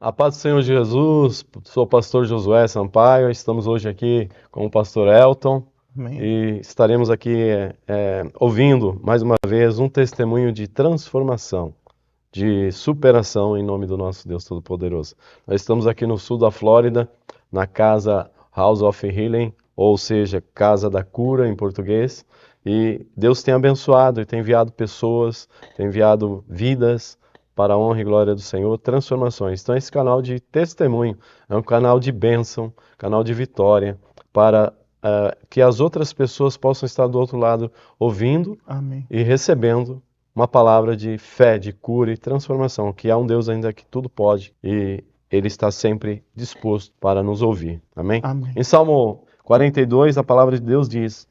A paz do Senhor Jesus, sou o pastor Josué Sampaio, estamos hoje aqui com o pastor Elton. Amém. E estaremos aqui ouvindo mais uma vez um testemunho de transformação, de superação em nome do nosso Deus Todo-Poderoso. Nós estamos aqui no sul da Flórida, na casa House of Healing, ou seja, Casa da Cura em português, e Deus tem abençoado e tem enviado pessoas, tem enviado vidas para a honra e glória do Senhor, transformações. Então esse canal de testemunho é um canal de bênção, canal de vitória, para que as outras pessoas possam estar do outro lado ouvindo Amém. e recebendo uma palavra de fé, de cura e transformação, que há um Deus ainda que tudo pode e Ele está sempre disposto para nos ouvir. Amém? Amém. Em Salmo 42, a palavra de Deus diz: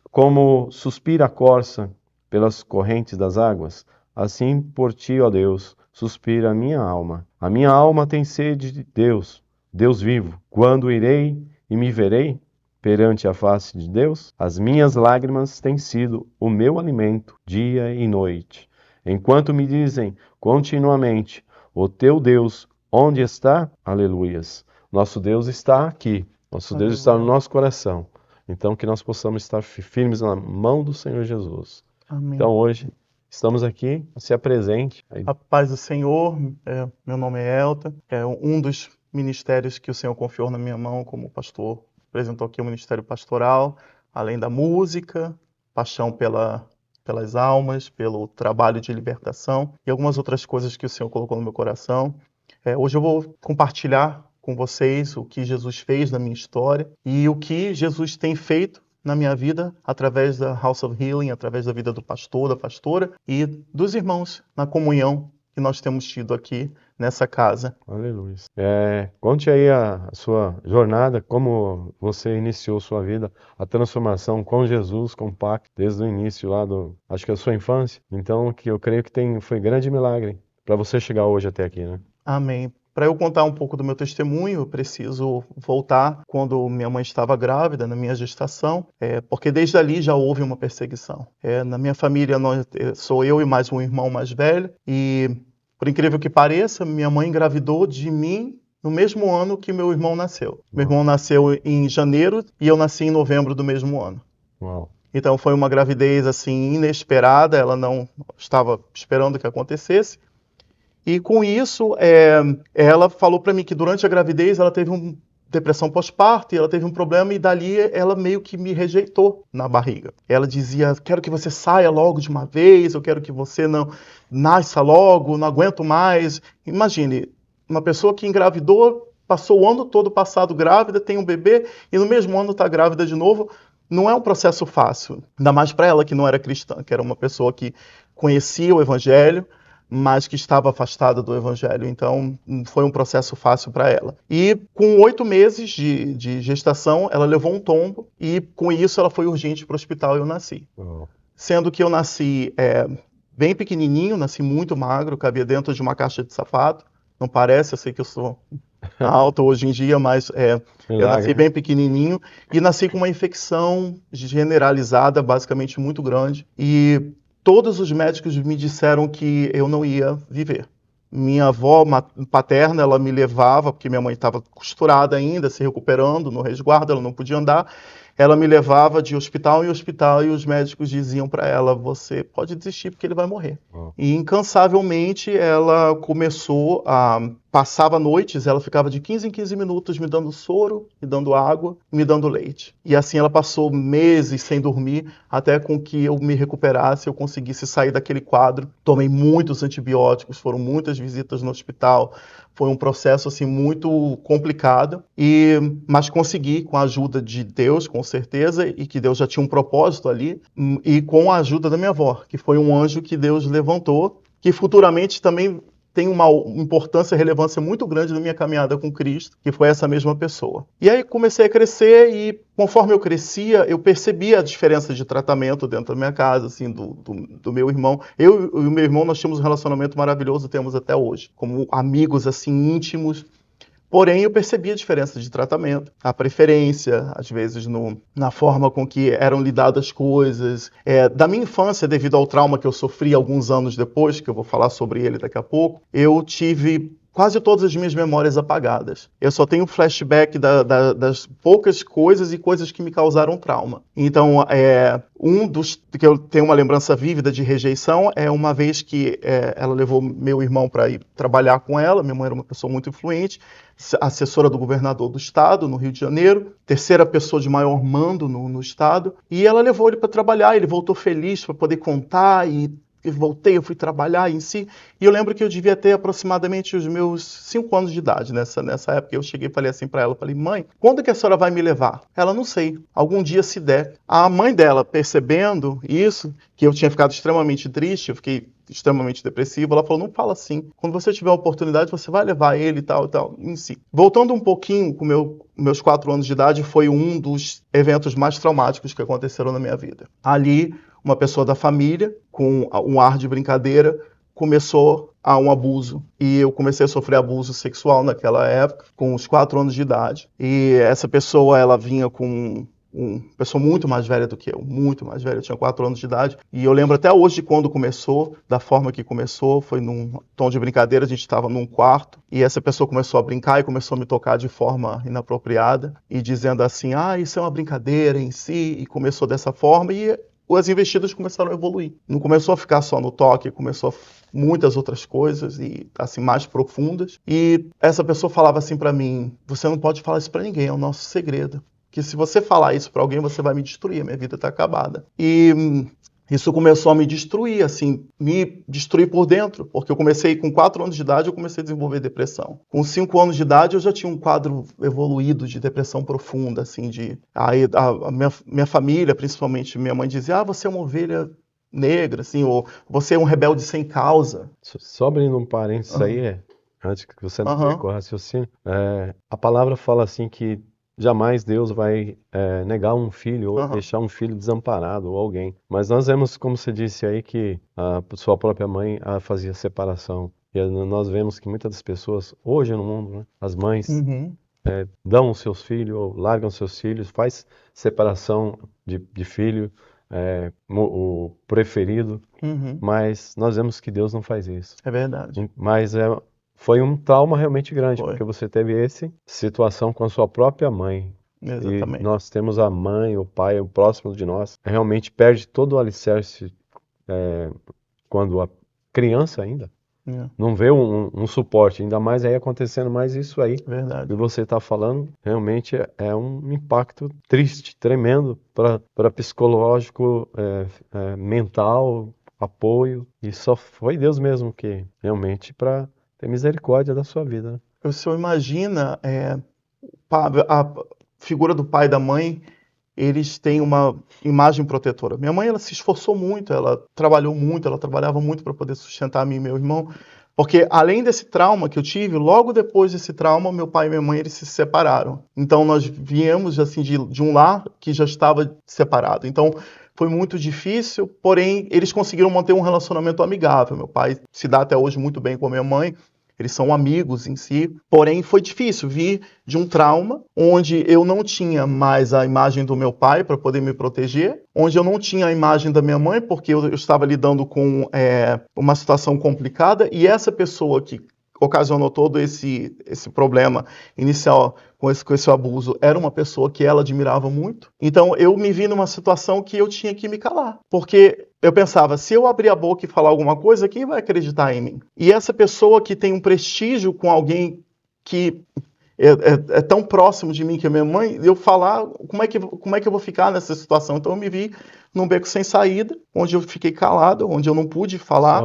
como suspira a corça pelas correntes das águas, assim por ti, ó Deus, suspira a minha alma. A minha alma tem sede de Deus, Deus vivo. Quando irei e me verei perante a face de Deus? As minhas lágrimas têm sido o meu alimento dia e noite. Enquanto me dizem continuamente: o teu Deus, onde está? Aleluias. Nosso Deus está aqui. Nosso Deus está no nosso coração. Então que nós possamos estar firmes na mão do Senhor Jesus. Amém. Então hoje estamos aqui, se apresente. A paz do Senhor, meu nome é Elton, é um dos ministérios que o Senhor confiou na minha mão como pastor. Apresentou aqui o ministério pastoral, além da música, paixão pelas almas, pelo trabalho de libertação e algumas outras coisas que o Senhor colocou no meu coração. Hoje eu vou compartilhar com vocês o que Jesus fez na minha história e o que Jesus tem feito na minha vida através da House of Healing, através da vida do pastor, da pastora e dos irmãos na comunhão que nós temos tido aqui nessa casa. Aleluia. Conte aí a sua jornada, como você iniciou sua vida, a transformação com Jesus, com o pacto, desde o início lá acho que a sua infância. Então, que eu creio que foi grande milagre para você chegar hoje até aqui, né? Amém. Para eu contar um pouco do meu testemunho, eu preciso voltar quando minha mãe estava grávida, na minha gestação, porque desde ali já houve uma perseguição. Na minha família, sou eu e mais um irmão mais velho, e por incrível que pareça, minha mãe engravidou de mim no mesmo ano que meu irmão nasceu. Meu irmão nasceu em janeiro e eu nasci em novembro do mesmo ano. Uau. Então foi uma gravidez assim inesperada, ela não estava esperando que acontecesse. E com isso, ela falou para mim que durante a gravidez ela teve uma depressão pós-parto e ela teve um problema e dali ela meio que me rejeitou na barriga. Ela dizia: quero que você saia logo de uma vez, eu quero que você não nasça logo, não aguento mais. Imagine, uma pessoa que engravidou, passou o ano todo passado grávida, tem um bebê e no mesmo ano está grávida de novo. Não é um processo fácil, ainda mais para ela que não era cristã, que era uma pessoa que conhecia o evangelho, mas que estava afastada do evangelho. Então, foi um processo fácil para ela. E com 8 meses de gestação, ela levou um tombo e com isso ela foi urgente para o hospital e eu nasci. Sendo que eu nasci bem pequenininho, nasci muito magro, cabia dentro de uma caixa de sapato. Não parece, eu sei que eu sou alto hoje em dia, mas eu nasci bem pequenininho e nasci com uma infecção generalizada, basicamente muito grande. E todos os médicos me disseram que eu não ia viver. Minha avó paterna, ela me levava, porque minha mãe estava costurada ainda, se recuperando no resguardo, ela não podia andar. Ela me levava de hospital em hospital e os médicos diziam para ela: você pode desistir porque ele vai morrer. E incansavelmente ela começou passava noites, ela ficava de 15 em 15 minutos me dando soro, me dando água, me dando leite. E assim ela passou meses sem dormir, até com que eu me recuperasse, eu conseguisse sair daquele quadro. Tomei muitos antibióticos, foram muitas visitas no hospital. Foi um processo assim muito complicado, mas consegui, com a ajuda de Deus, com certeza, e que Deus já tinha um propósito ali, e com a ajuda da minha avó, que foi um anjo que Deus levantou, que futuramente também tem uma importância e relevância muito grande na minha caminhada com Cristo, que foi essa mesma pessoa. E aí comecei a crescer e conforme eu crescia, eu percebia a diferença de tratamento dentro da minha casa, assim, do meu irmão. Eu e o meu irmão, nós tínhamos um relacionamento maravilhoso, temos até hoje, como amigos, assim, íntimos. Porém, eu percebia a diferença de tratamento, a preferência, às vezes, na forma com que eram lidadas as coisas. Da minha infância, devido ao trauma que eu sofri alguns anos depois, que eu vou falar sobre ele daqui a pouco, eu tive quase todas as minhas memórias apagadas. Eu só tenho flashback das poucas coisas e coisas que me causaram trauma. Então, um dos que eu tenho uma lembrança vívida de rejeição é uma vez que ela levou meu irmão para ir trabalhar com ela. Minha mãe era uma pessoa muito influente, assessora do governador do estado, no Rio de Janeiro, terceira pessoa de maior mando no estado, e ela levou ele para trabalhar. Ele voltou feliz para poder contar e voltei, eu fui trabalhar em si, e eu lembro que eu devia ter aproximadamente os meus 5 anos de idade, nessa época. Eu cheguei e falei assim para ela, falei, mãe, quando que a senhora vai me levar? Ela, não sei, algum dia se der. A mãe dela, percebendo isso, que eu tinha ficado extremamente triste, eu fiquei extremamente depressivo, ela falou, não fala assim, quando você tiver a oportunidade, você vai levar ele e tal, em si. Voltando um pouquinho com meus 4 anos de idade, foi um dos eventos mais traumáticos que aconteceram na minha vida. Ali, uma pessoa da família, com um ar de brincadeira, começou a um abuso. E eu comecei a sofrer abuso sexual naquela época, com uns 4 anos de idade. E essa pessoa, ela vinha com uma pessoa muito mais velha do que eu, muito mais velha. Eu tinha 4 anos de idade. E eu lembro até hoje de quando começou, da forma que começou. Foi num tom de brincadeira, a gente estava num quarto. E essa pessoa começou a brincar e começou a me tocar de forma inapropriada. E dizendo assim, isso é uma brincadeira em si. E começou dessa forma. E as investidas começaram a evoluir. Não começou a ficar só no toque, começou muitas outras coisas e assim mais profundas. E essa pessoa falava assim para mim, você não pode falar isso para ninguém, é o nosso segredo. Que se você falar isso para alguém, você vai me destruir, a minha vida está acabada. E isso começou a me destruir, assim, me destruir por dentro, porque eu comecei com 4 anos de idade, eu comecei a desenvolver depressão. Com 5 anos de idade, eu já tinha um quadro evoluído de depressão profunda, assim, aí a minha família, principalmente minha mãe, dizia, você é uma ovelha negra, assim, ou você é um rebelde sem causa. Só abrindo um parênteses aí, antes que você não perca o raciocínio, a palavra fala assim que jamais Deus vai negar um filho ou deixar um filho desamparado ou alguém. Mas nós vemos, como você disse aí, que a sua própria mãe fazia separação. E nós vemos que muitas das pessoas, hoje no mundo, né, as mães dão os seus filhos ou largam seus filhos, faz separação de filho, o preferido. Mas nós vemos que Deus não faz isso. É verdade. Mas foi um trauma realmente grande, porque você teve essa situação com a sua própria mãe. Exatamente. E nós temos a mãe, o pai, o próximo de nós, realmente perde todo o alicerce quando a criança ainda não vê um suporte, ainda mais aí acontecendo mais isso aí. Verdade. Que você está falando, realmente é um impacto triste, tremendo para psicológico, mental, apoio. E só foi Deus mesmo que realmente para ter misericórdia da sua vida, né? O senhor imagina a figura do pai e da mãe, eles têm uma imagem protetora. Minha mãe, ela se esforçou muito, ela trabalhou muito, ela trabalhava muito para poder sustentar a mim e meu irmão, porque além desse trauma que eu tive, logo depois desse trauma, meu pai e minha mãe, eles se separaram. Então nós viemos assim de um lar que já estava separado. Então foi muito difícil, porém eles conseguiram manter um relacionamento amigável. Meu pai se dá até hoje muito bem com a minha mãe. Eles são amigos em si, porém foi difícil vir de um trauma onde eu não tinha mais a imagem do meu pai para poder me proteger, onde eu não tinha a imagem da minha mãe porque eu estava lidando com uma situação complicada, e essa pessoa que ocasionou todo esse problema inicial com esse abuso era uma pessoa que ela admirava muito. Então eu me vi numa situação que eu tinha que me calar, porque eu pensava, se eu abrir a boca e falar alguma coisa, quem vai acreditar em mim? E essa pessoa que tem um prestígio com alguém que é tão próximo de mim que a minha mãe, eu falar, como é que eu vou ficar nessa situação? Então eu me vi num beco sem saída, onde eu fiquei calado, onde eu não pude falar.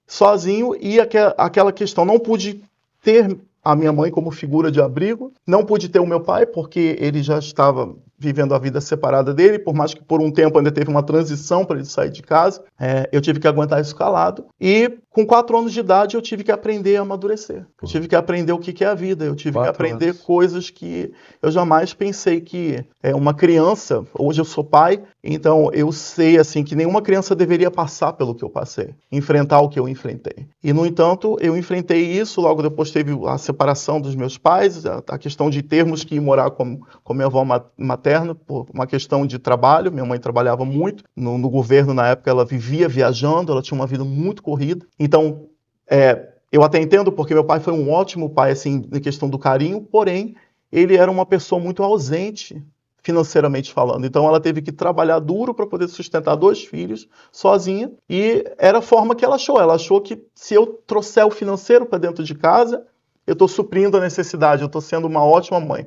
Sozinho, e aquela questão, não pude ter a minha mãe como figura de abrigo, não pude ter o meu pai, porque ele já estava vivendo a vida separada dele, por mais que por um tempo ainda teve uma transição para ele sair de casa, eu tive que aguentar isso calado, e com 4 anos de idade eu tive que aprender a amadurecer, eu tive que aprender o que é a vida, eu tive que aprender coisas que eu jamais pensei que uma criança, hoje eu sou pai, então eu sei assim que nenhuma criança deveria passar pelo que eu passei, enfrentar o que eu enfrentei. E no entanto, eu enfrentei isso, logo depois teve a separação dos meus pais, a questão de termos que ir morar com minha avó materna, por uma questão de trabalho. Minha mãe trabalhava muito no governo na época, ela vivia viajando, ela tinha uma vida muito corrida. Então, eu até entendo, porque meu pai foi um ótimo pai, assim, na questão do carinho, porém, ele era uma pessoa muito ausente, financeiramente falando. Então, ela teve que trabalhar duro para poder sustentar 2 filhos sozinha, e era a forma que ela achou. Ela achou que se eu trouxer o financeiro para dentro de casa, eu estou suprindo a necessidade, eu estou sendo uma ótima mãe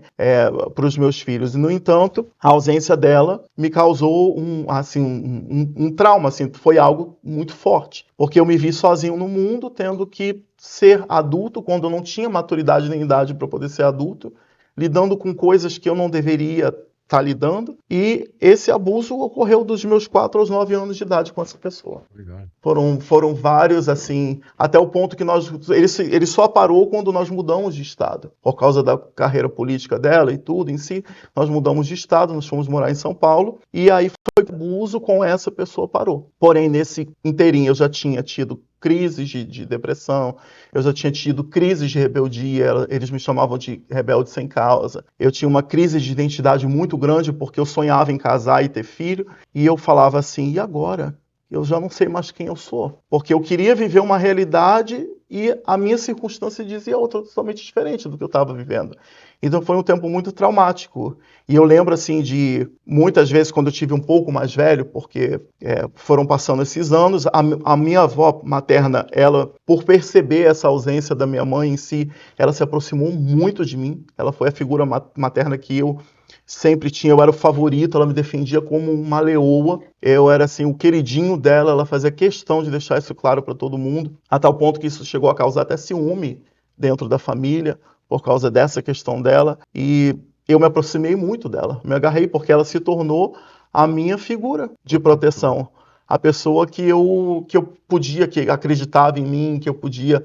para os meus filhos. E, no entanto, a ausência dela me causou um trauma, assim, foi algo muito forte. Porque eu me vi sozinho no mundo, tendo que ser adulto, quando eu não tinha maturidade nem idade para poder ser adulto, lidando com coisas que eu não deveria estar lidando. E esse abuso ocorreu dos meus 4 aos 9 anos de idade com essa pessoa. Obrigado. Foram vários, assim, até o ponto que ele só parou quando nós mudamos de estado. Por causa da carreira política dela e tudo em si, nós mudamos de estado, nós fomos morar em São Paulo, e aí foi o abuso com essa pessoa parou. Porém, nesse inteirinho eu já tinha tido crises de depressão, eu já tinha tido crises de rebeldia, eles me chamavam de rebelde sem causa. Eu tinha uma crise de identidade muito grande porque eu sonhava em casar e ter filho, e eu falava assim, e agora? Eu já não sei mais quem eu sou. Porque eu queria viver uma realidade e a minha circunstância dizia outra totalmente diferente do que eu estava vivendo. Então foi um tempo muito traumático. E eu lembro assim de muitas vezes quando eu tive um pouco mais velho, porque foram passando esses anos, a minha avó materna, ela, por perceber essa ausência da minha mãe em si, ela se aproximou muito de mim. Ela foi a figura materna que eu sempre tinha, eu era o favorito, ela me defendia como uma leoa, eu era assim o queridinho dela, ela fazia questão de deixar isso claro para todo mundo, a tal ponto que isso chegou a causar até ciúme dentro da família, por causa dessa questão dela, e eu me aproximei muito dela, me agarrei porque ela se tornou a minha figura de proteção, a pessoa que eu podia, que acreditava em mim, que eu podia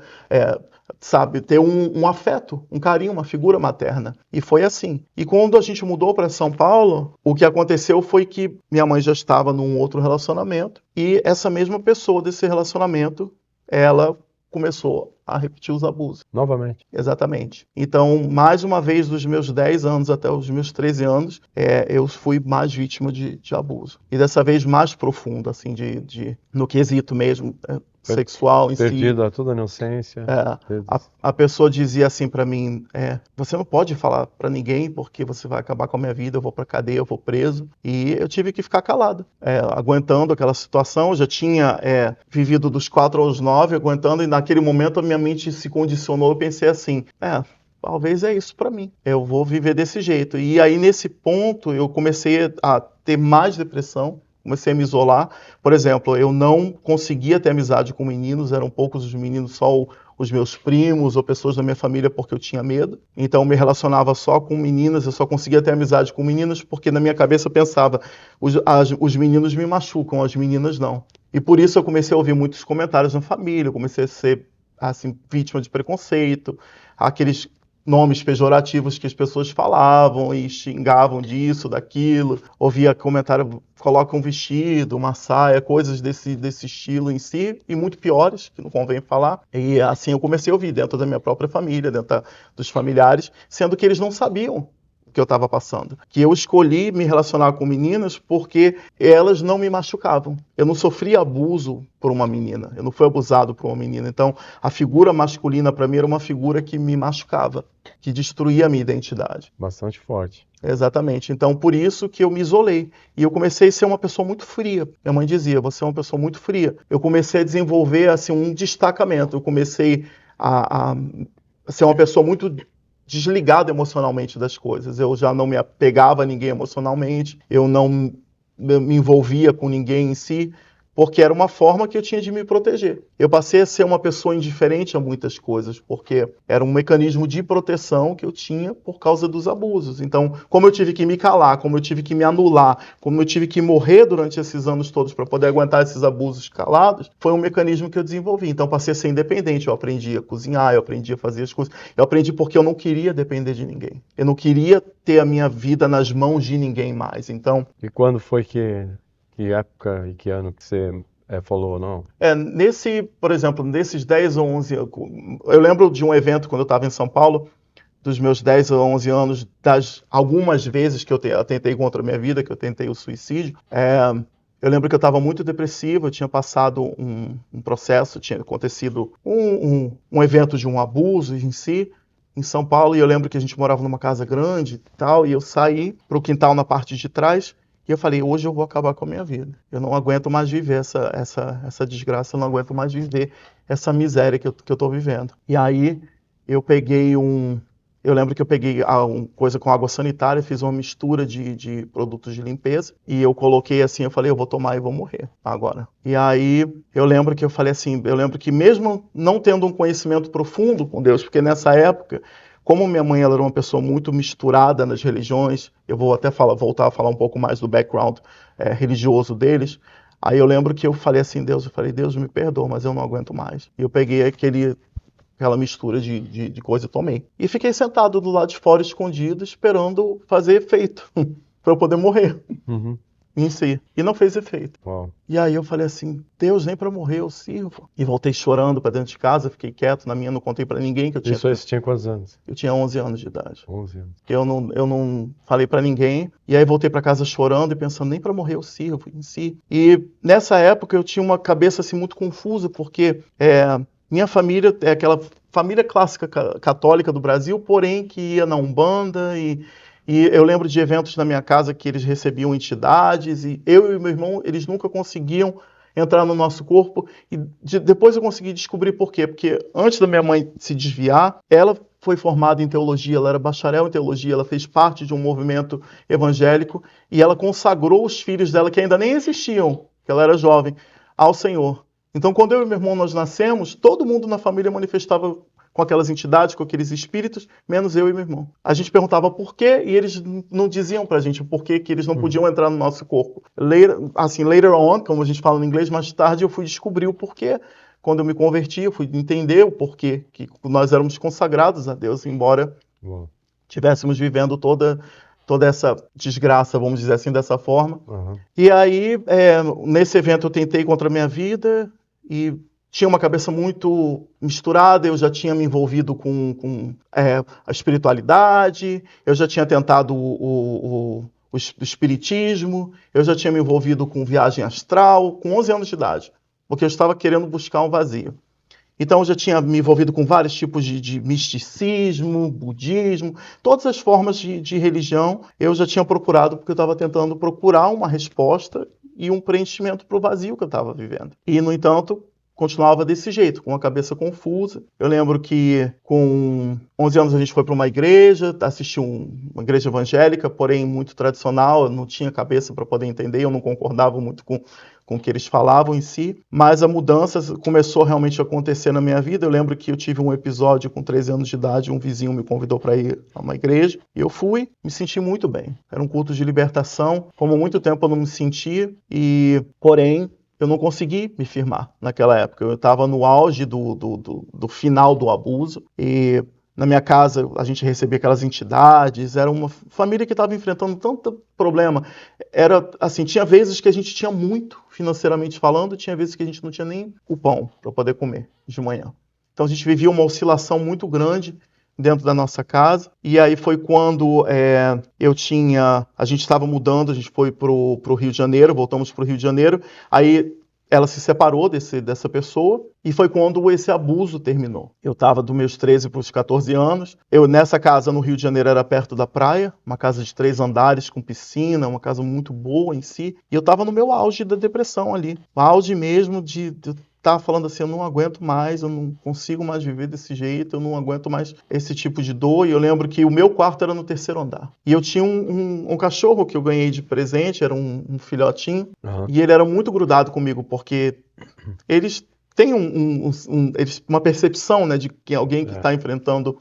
ter um afeto, um carinho, uma figura materna. E foi assim. E quando a gente mudou para São Paulo, o que aconteceu foi que minha mãe já estava num outro relacionamento e essa mesma pessoa desse relacionamento, ela começou a repetir os abusos. Novamente. Exatamente. Então, mais uma vez, dos meus 10 anos até os meus 13 anos, eu fui mais vítima de abuso. E dessa vez mais profundo, assim, no quesito mesmo, sexual em si. Perdida toda a inocência. A pessoa dizia assim pra mim, você não pode falar pra ninguém porque você vai acabar com a minha vida, eu vou pra cadeia, eu vou preso. E eu tive que ficar calado, aguentando aquela situação. Eu já tinha vivido dos 4 aos 9, aguentando, e naquele momento a minha mente se condicionou. Eu pensei assim, talvez é isso pra mim, eu vou viver desse jeito. E aí nesse ponto eu comecei a ter mais depressão, comecei a me isolar. Por exemplo, eu não conseguia ter amizade com meninos, eram poucos os meninos, só os meus primos ou pessoas da minha família, porque eu tinha medo. Então eu me relacionava só com meninas, eu só conseguia ter amizade com meninos porque na minha cabeça eu pensava, os meninos me machucam, as meninas não. E por isso eu comecei a ouvir muitos comentários na família, eu comecei a ser assim, vítima de preconceito, aqueles nomes pejorativos que as pessoas falavam e xingavam disso, daquilo. Ouvia comentário, coloca um vestido, uma saia, coisas desse estilo em si, e muito piores, que não convém falar. E assim eu comecei a ouvir dentro da minha própria família, dentro dos familiares, sendo que eles não sabiam o que eu estava passando. Que eu escolhi me relacionar com meninas porque elas não me machucavam. Eu não sofri abuso por uma menina, eu não fui abusado por uma menina. Então, a figura masculina para mim era uma figura que me machucava, que destruía a minha identidade. Bastante forte. Exatamente. Então, por isso que eu me isolei. E eu comecei a ser uma pessoa muito fria. Minha mãe dizia, você é uma pessoa muito fria. Eu comecei a desenvolver assim, um destacamento. Eu comecei a ser uma pessoa muito desligado emocionalmente das coisas. Eu já não me apegava a ninguém emocionalmente, eu não me envolvia com ninguém em si, porque era uma forma que eu tinha de me proteger. Eu passei a ser uma pessoa indiferente a muitas coisas, porque era um mecanismo de proteção que eu tinha por causa dos abusos. Então, como eu tive que me calar, como eu tive que me anular, como eu tive que morrer durante esses anos todos para poder aguentar esses abusos calados, foi um mecanismo que eu desenvolvi. Então, passei a ser independente. Eu aprendi a cozinhar, eu aprendi a fazer as coisas. Eu aprendi porque eu não queria depender de ninguém. Eu não queria ter a minha vida nas mãos de ninguém mais. Então... E quando foi que época e que ano que você falou não? Por exemplo, nesses 10 ou 11 anos, eu lembro de um evento quando eu estava em São Paulo, dos meus 10 ou 11 anos, das algumas vezes que eu tentei contra a minha vida, que eu tentei o suicídio, Eu lembro que eu estava muito depressivo, eu tinha passado um processo, tinha acontecido um evento de um abuso em si, em São Paulo, e eu lembro que a gente morava numa casa grande e tal, e eu saí para o quintal na parte de trás, e eu falei, hoje eu vou acabar com a minha vida. Eu não aguento mais viver essa desgraça, eu não aguento mais viver essa miséria que eu estou vivendo. E aí eu peguei eu lembro que eu peguei uma coisa com água sanitária, fiz uma mistura de produtos de limpeza, e eu coloquei assim, eu falei, eu vou tomar e vou morrer agora. E aí eu lembro que eu falei assim, eu lembro que mesmo não tendo um conhecimento profundo com Deus, porque nessa época, como minha mãe ela era uma pessoa muito misturada nas religiões, eu vou até voltar a falar um pouco mais do background religioso deles, aí eu lembro que eu falei assim, Deus me perdoa, mas eu não aguento mais. E eu peguei aquela mistura de coisa e tomei. E fiquei sentado do lado de fora, escondido, esperando fazer efeito, para eu poder morrer Uhum. em si. E não fez efeito. Uau. E aí eu falei assim, Deus, nem para morrer eu sirvo. E voltei chorando para dentro de casa, fiquei quieto na minha, não contei para ninguém que eu tinha... Isso aí você tinha quantos anos? Eu tinha 11 anos de idade. 11 anos. Eu não falei para ninguém. E aí voltei para casa chorando e pensando, nem para morrer eu sirvo em si. E nessa época eu tinha uma cabeça assim muito confusa, porque minha família é aquela família clássica católica do Brasil, porém que ia na Umbanda e eu lembro de eventos na minha casa que eles recebiam entidades e eu e meu irmão, eles nunca conseguiam entrar no nosso corpo e depois eu consegui descobrir por quê, porque antes da minha mãe se desviar, ela foi formada em teologia, ela era bacharel em teologia, ela fez parte de um movimento evangélico e ela consagrou os filhos dela, que ainda nem existiam, que ela era jovem, ao Senhor. Então, quando eu e meu irmão nós nascemos, todo mundo na família manifestava com aquelas entidades, com aqueles espíritos, menos eu e meu irmão. A gente perguntava por quê e eles não diziam pra gente por quê que eles não podiam entrar no nosso corpo. Later on, como a gente fala no inglês, mais tarde eu fui descobrir o porquê. Quando eu me converti, eu fui entender o porquê que nós éramos consagrados a Deus, embora estivéssemos vivendo toda essa desgraça, vamos dizer assim, dessa forma. Uhum. E aí, nesse evento eu tentei contra a minha vida e tinha uma cabeça muito misturada, eu já tinha me envolvido com a espiritualidade, eu já tinha tentado o espiritismo, eu já tinha me envolvido com viagem astral, com 11 anos de idade, porque eu estava querendo buscar um vazio. Então eu já tinha me envolvido com vários tipos de misticismo, budismo, todas as formas de religião eu já tinha procurado, porque eu estava tentando procurar uma resposta e um preenchimento para o vazio que eu estava vivendo. E, no entanto, continuava desse jeito, com a cabeça confusa. Eu lembro que com 11 anos a gente foi para uma igreja, assistiu uma igreja evangélica, porém muito tradicional, eu não tinha cabeça para poder entender, eu não concordava muito com o que eles falavam em si, mas a mudança começou realmente a acontecer na minha vida. Eu lembro que eu tive um episódio com 13 anos de idade, um vizinho me convidou para ir a uma igreja, e eu fui, me senti muito bem. Era um culto de libertação, como há muito tempo eu não me sentia, porém, eu não consegui me firmar naquela época. Eu estava no auge do final do abuso e na minha casa a gente recebia aquelas entidades, era uma família que estava enfrentando tanto problema. Era assim, tinha vezes que a gente tinha muito financeiramente falando, tinha vezes que a gente não tinha nem o pão para poder comer de manhã. Então a gente vivia uma oscilação muito grande dentro da nossa casa, e aí foi quando a gente estava mudando, a gente foi pro Rio de Janeiro, voltamos pro Rio de Janeiro, aí ela se separou dessa pessoa, e foi quando esse abuso terminou. Eu estava dos meus 13 para os 14 anos, nessa casa no Rio de Janeiro era perto da praia, uma casa de 3 andares com piscina, uma casa muito boa em si, e eu estava no meu auge da depressão ali, o auge mesmo de tá falando assim, eu não aguento mais, eu não consigo mais viver desse jeito, eu não aguento mais esse tipo de dor. E eu lembro que o meu quarto era no 3º andar. E eu tinha um cachorro que eu ganhei de presente, era um filhotinho, e ele era muito grudado comigo, porque eles têm uma percepção, né, de que alguém que está enfrentando.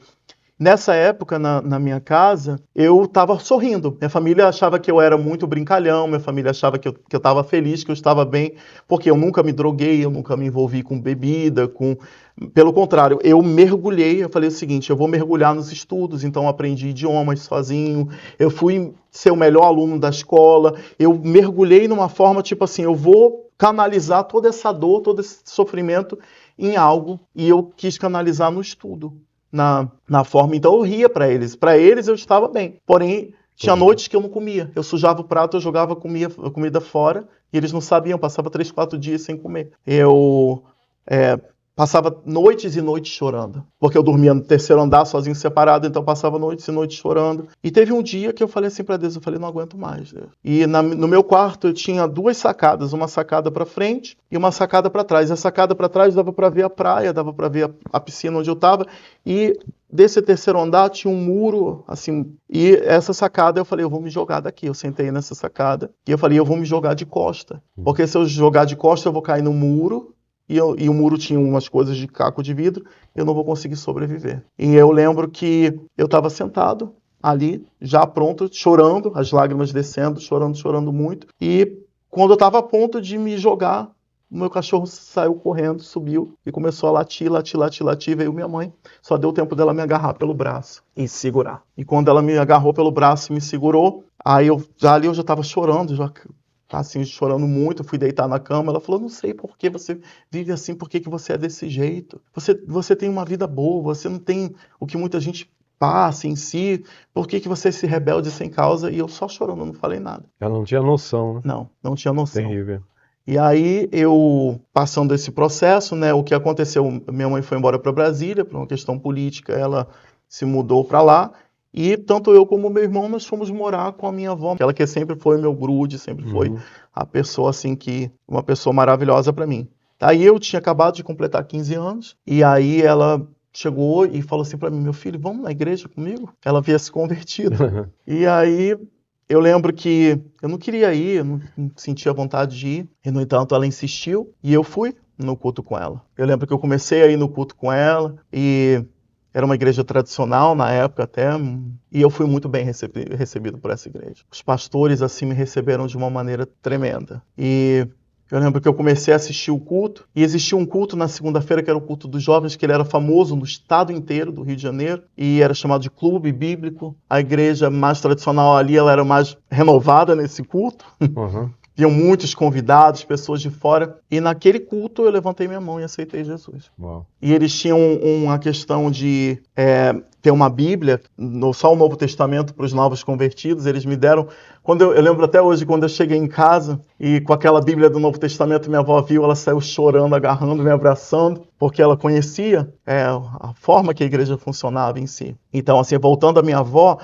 Nessa época, na minha casa, eu estava sorrindo. Minha família achava que eu era muito brincalhão, minha família achava que eu estava feliz, que eu estava bem, porque eu nunca me droguei, eu nunca me envolvi com bebida, Pelo contrário, eu mergulhei, eu falei o seguinte, eu vou mergulhar nos estudos, então eu aprendi idiomas sozinho, eu fui ser o melhor aluno da escola, eu mergulhei numa forma tipo assim, eu vou canalizar toda essa dor, todo esse sofrimento em algo, e eu quis canalizar no estudo. Na forma, então eu ria para eles eu estava bem, porém Tinha noites que eu não comia. Eu sujava o prato, eu jogava a comida fora e eles não sabiam. Passava 3, 4 dias sem comer. Eu passava noites e noites chorando. Porque eu dormia no terceiro andar, sozinho, separado. Então passava noites e noites chorando. E teve um dia que eu falei assim para Deus, eu falei, não aguento mais, Deus. E no meu quarto eu tinha 2 sacadas. Uma sacada para frente e uma sacada para trás. A sacada para trás dava para ver a praia, dava para ver a piscina onde eu estava. E desse terceiro andar tinha um muro, assim, e essa sacada eu falei, eu vou me jogar daqui. Eu sentei nessa sacada e eu falei, eu vou me jogar de costa. Porque se eu jogar de costa eu vou cair no muro e o muro tinha umas coisas de caco de vidro, eu não vou conseguir sobreviver. E eu lembro que eu estava sentado ali, já pronto, chorando, as lágrimas descendo, chorando muito. E quando eu estava a ponto de me jogar, o meu cachorro saiu correndo, subiu e começou a latir. Veio minha mãe. Só deu tempo dela me agarrar pelo braço e segurar. E quando ela me agarrou pelo braço e me segurou, aí eu já estava chorando, assim, chorando muito. Fui deitar na cama. Ela falou, não sei por que você vive assim, por que você é desse jeito. Você tem uma vida boa, você não tem o que muita gente passa em si. Por que você se rebelde sem causa? E eu só chorando, não falei nada. Ela não tinha noção, né? Não tinha noção. Terrível. E aí, eu, passando esse processo, né, o que aconteceu, minha mãe foi embora para Brasília, por uma questão política, ela se mudou para lá, e tanto eu como meu irmão, nós fomos morar com a minha avó, ela que sempre foi meu grude, sempre foi a pessoa, assim, uma pessoa maravilhosa para mim. Aí eu tinha acabado de completar 15 anos, e aí ela chegou e falou assim para mim, meu filho, vamos na igreja comigo? Ela havia se convertido. E aí eu lembro que eu não queria ir, eu não sentia vontade de ir. E, no entanto, ela insistiu e eu fui no culto com ela. Eu lembro que eu comecei a ir no culto com ela e era uma igreja tradicional na época até. E eu fui muito bem recebido por essa igreja. Os pastores, assim, me receberam de uma maneira tremenda. E eu lembro que eu comecei a assistir o culto, e existia um culto na segunda-feira, que era o culto dos jovens, que ele era famoso no estado inteiro do Rio de Janeiro, e era chamado de Clube Bíblico. A igreja mais tradicional ali, ela era mais renovada nesse culto. Tinham muitos convidados, pessoas de fora, e naquele culto eu levantei minha mão e aceitei Jesus. Uau. E eles tinham uma questão de ter uma Bíblia, só o Novo Testamento para os novos convertidos. Eles me deram, eu lembro até hoje, quando eu cheguei em casa e com aquela Bíblia do Novo Testamento, minha avó viu, ela saiu chorando, agarrando, me abraçando, porque ela conhecia a forma que a igreja funcionava em si. Então, assim, voltando à minha avó,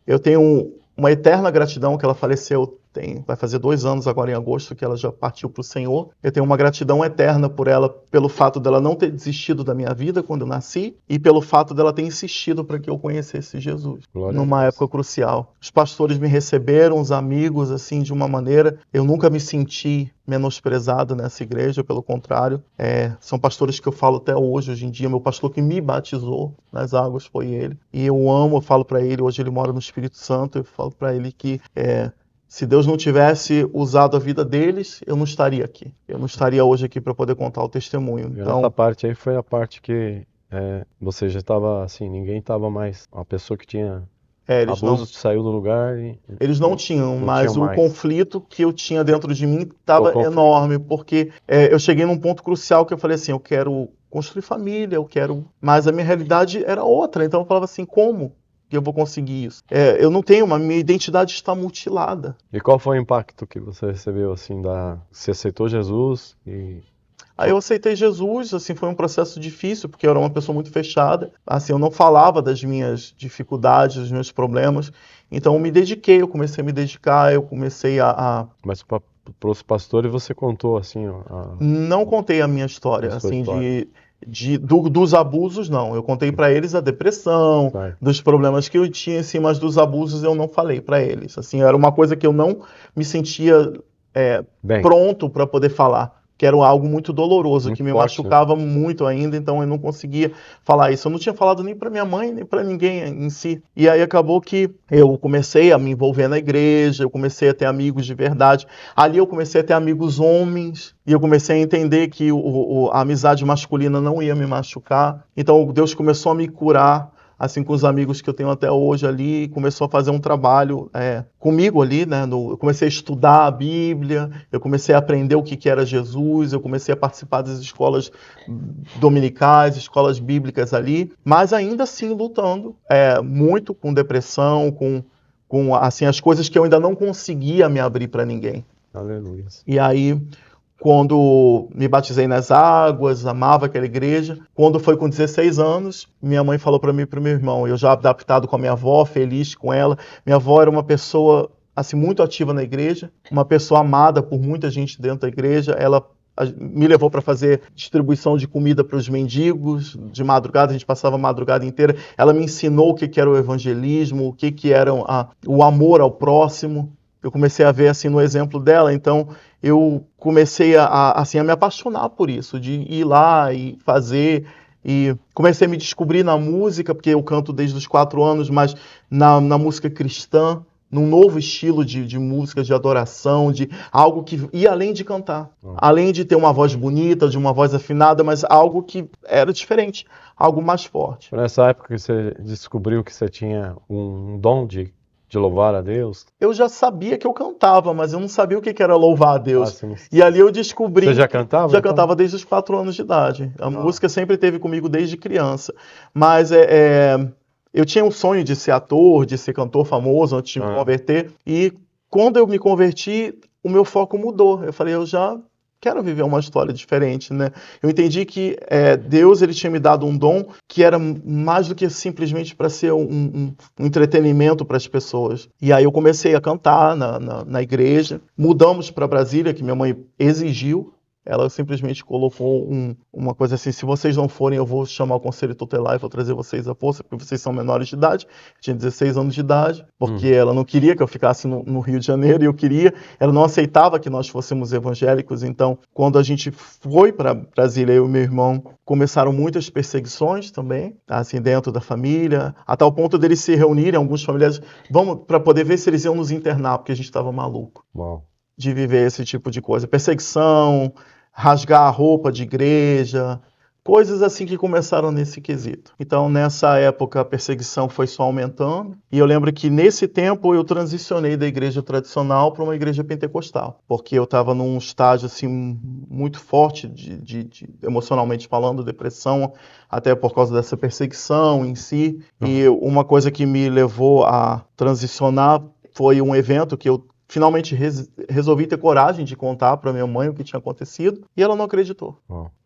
eu tenho uma eterna gratidão, que ela faleceu, vai fazer 2 anos agora em agosto que ela já partiu para o Senhor. Eu tenho uma gratidão eterna por ela, pelo fato dela não ter desistido da minha vida quando eu nasci e pelo fato dela ter insistido para que eu conhecesse Jesus. Glória numa época crucial. Os pastores me receberam, os amigos, assim, de uma maneira. Eu nunca me senti menosprezado nessa igreja, pelo contrário. São pastores que eu falo até hoje em dia. Meu pastor que me batizou nas águas foi ele. E eu amo, eu falo para ele, hoje ele mora no Espírito Santo, eu falo para ele que se Deus não tivesse usado a vida deles, eu não estaria aqui. Eu não estaria hoje aqui para poder contar o testemunho. Então, essa parte aí foi a parte que você já estava assim, ninguém estava mais, uma pessoa que tinha abuso saiu do lugar e... Eles não tinham, mas o mais. conflito que eu tinha dentro de mim estava enorme, porque eu cheguei num ponto crucial que eu falei assim, eu quero construir família, mas a minha realidade era outra, então eu falava assim, como que eu vou conseguir isso? Eu não tenho minha identidade está mutilada. E qual foi o impacto que você recebeu, assim, você aceitou Jesus e... Aí eu aceitei Jesus, assim, foi um processo difícil, porque eu era uma pessoa muito fechada, assim, eu não falava das minhas dificuldades, dos meus problemas, então eu comecei a me dedicar, eu comecei Mas para os pastores você contou, assim... Não contei a minha história, assim, dos abusos, não. Eu contei para eles a depressão, dos problemas que eu tinha, assim, mas dos abusos eu não falei para eles, assim, era uma coisa que eu não me sentia pronto para poder falar. Que era algo muito doloroso, muito que me forte, machucava muito ainda, então eu não conseguia falar isso. Eu não tinha falado nem para minha mãe, nem para ninguém em si. E aí acabou que eu comecei a me envolver na igreja, eu comecei a ter amigos de verdade. Ali eu comecei a ter amigos homens, e eu comecei a entender que a amizade masculina não ia me machucar. Então Deus começou a me curar, assim, com os amigos que eu tenho até hoje ali, começou a fazer um trabalho comigo ali, né? Eu comecei a estudar a Bíblia, eu comecei a aprender o que era Jesus, eu comecei a participar das escolas dominicais, escolas bíblicas ali, mas ainda assim lutando muito com depressão, com com assim, as coisas que eu ainda não conseguia me abrir para ninguém. Aleluia. E aí, quando me batizei nas águas, amava aquela igreja. Quando foi com 16 anos, minha mãe falou para mim e para o meu irmão, eu já adaptado com a minha avó, feliz com ela. Minha avó era uma pessoa assim muito ativa na igreja, uma pessoa amada por muita gente dentro da igreja. Ela me levou para fazer distribuição de comida para os mendigos, de madrugada, a gente passava a madrugada inteira. Ela me ensinou o que era o evangelismo, o que era o amor ao próximo. Eu comecei a ver assim no exemplo dela, então eu comecei assim, a me apaixonar por isso, de ir lá e fazer, e comecei a me descobrir na música, porque eu canto desde os 4 anos, mas na música cristã, num novo estilo de música, de adoração, de algo que ia além de cantar, além de ter uma voz bonita, de uma voz afinada, mas algo que era diferente, algo mais forte. Foi nessa época que você descobriu que você tinha um dom de louvar a Deus? Eu já sabia que eu cantava, mas eu não sabia o que era louvar a Deus. Sim. E ali eu descobri... Você já cantava? Já cantava desde os 4 anos de idade. A música sempre esteve comigo desde criança. Mas eu tinha um sonho de ser ator, de ser cantor famoso antes de me converter. E quando eu me converti, o meu foco mudou. Eu falei, eu já quero viver uma história diferente, né? Eu entendi que Deus ele tinha me dado um dom que era mais do que simplesmente para ser um entretenimento para as pessoas. E aí eu comecei a cantar na igreja. Mudamos para Brasília, que minha mãe exigiu. Ela simplesmente colocou uma coisa assim, se vocês não forem, eu vou chamar o conselho tutelar e vou trazer vocês à força, porque vocês são menores de idade. Eu tinha 16 anos de idade, porque ela não queria que eu ficasse no Rio de Janeiro, e eu queria. Ela não aceitava que nós fôssemos evangélicos, então, quando a gente foi para Brasília, eu e meu irmão, começaram muitas perseguições também, assim, dentro da família, a tal ponto deles se reunirem, alguns familiares, para poder ver se eles iam nos internar, porque a gente estava maluco. Uau. De viver esse tipo de coisa. Perseguição, rasgar a roupa de igreja, coisas assim que começaram nesse quesito. Então, nessa época, a perseguição foi só aumentando. E eu lembro que, nesse tempo, eu transicionei da igreja tradicional para uma igreja pentecostal. Porque eu estava num estágio assim, muito forte, emocionalmente falando, depressão, até por causa dessa perseguição em si. E uma coisa que me levou a transicionar foi um evento que eu finalmente resolvi ter coragem de contar para minha mãe o que tinha acontecido, e ela não acreditou.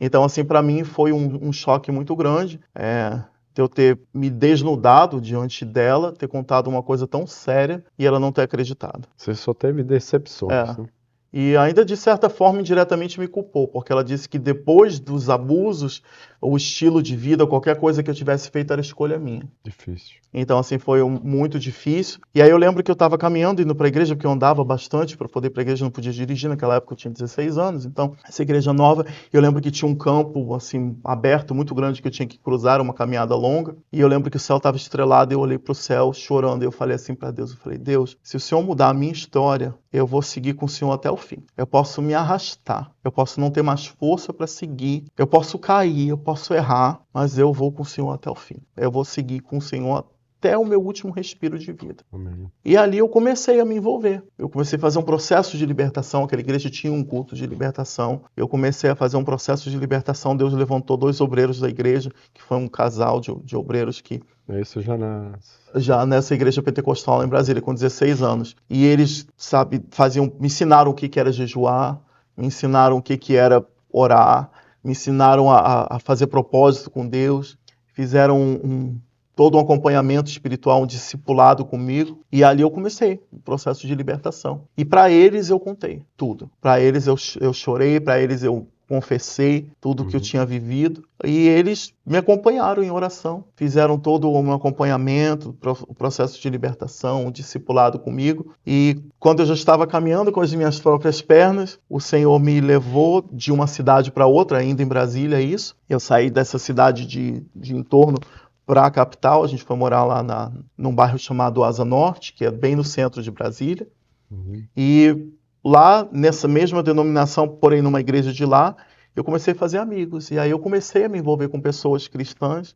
Então, assim, para mim foi um choque muito grande, de eu ter me desnudado diante dela, ter contado uma coisa tão séria e ela não ter acreditado. Você só teve decepções, né? E ainda, de certa forma, indiretamente me culpou, porque ela disse que depois dos abusos, o estilo de vida, qualquer coisa que eu tivesse feito era escolha minha. Difícil. Então, assim, foi muito difícil. E aí eu lembro que eu estava caminhando, indo para a igreja, porque eu andava bastante para poder ir para a igreja, não podia dirigir, naquela época eu tinha 16 anos, então, essa igreja nova, eu lembro que tinha um campo, assim, aberto, muito grande, que eu tinha que cruzar, uma caminhada longa, e eu lembro que o céu estava estrelado, e eu olhei para o céu, chorando, e eu falei assim para Deus, eu falei, Deus, se o Senhor mudar a minha história, eu vou seguir com o Senhor até o fim. Eu posso me arrastar, eu posso não ter mais força para seguir, eu posso cair, eu posso errar, mas eu vou com o Senhor até o fim. Eu vou seguir com o Senhor até o meu último respiro de vida. Amém. E ali eu comecei a me envolver. Eu comecei a fazer um processo de libertação. Aquela igreja tinha um culto de libertação. Eu comecei a fazer um processo de libertação. Deus levantou 2 obreiros da igreja, que foi um casal de obreiros que... Isso já nessa igreja pentecostal em Brasília, com 16 anos. E eles, me ensinaram o que era jejuar, me ensinaram o que era orar, me ensinaram a fazer propósito com Deus, fizeram todo um acompanhamento espiritual, um discipulado comigo, e ali eu comecei o processo de libertação. E para eles eu contei tudo. Para eles eu chorei, para eles eu confessei tudo que eu tinha vivido, e eles me acompanharam em oração, fizeram todo o meu acompanhamento, o processo de libertação, o discipulado comigo, e quando eu já estava caminhando com as minhas próprias pernas, o Senhor me levou de uma cidade para outra, ainda em Brasília, isso. Eu saí dessa cidade de entorno para a capital, a gente foi morar lá num bairro chamado Asa Norte, que é bem no centro de Brasília, e lá, nessa mesma denominação, porém numa igreja de lá, eu comecei a fazer amigos. E aí eu comecei a me envolver com pessoas cristãs,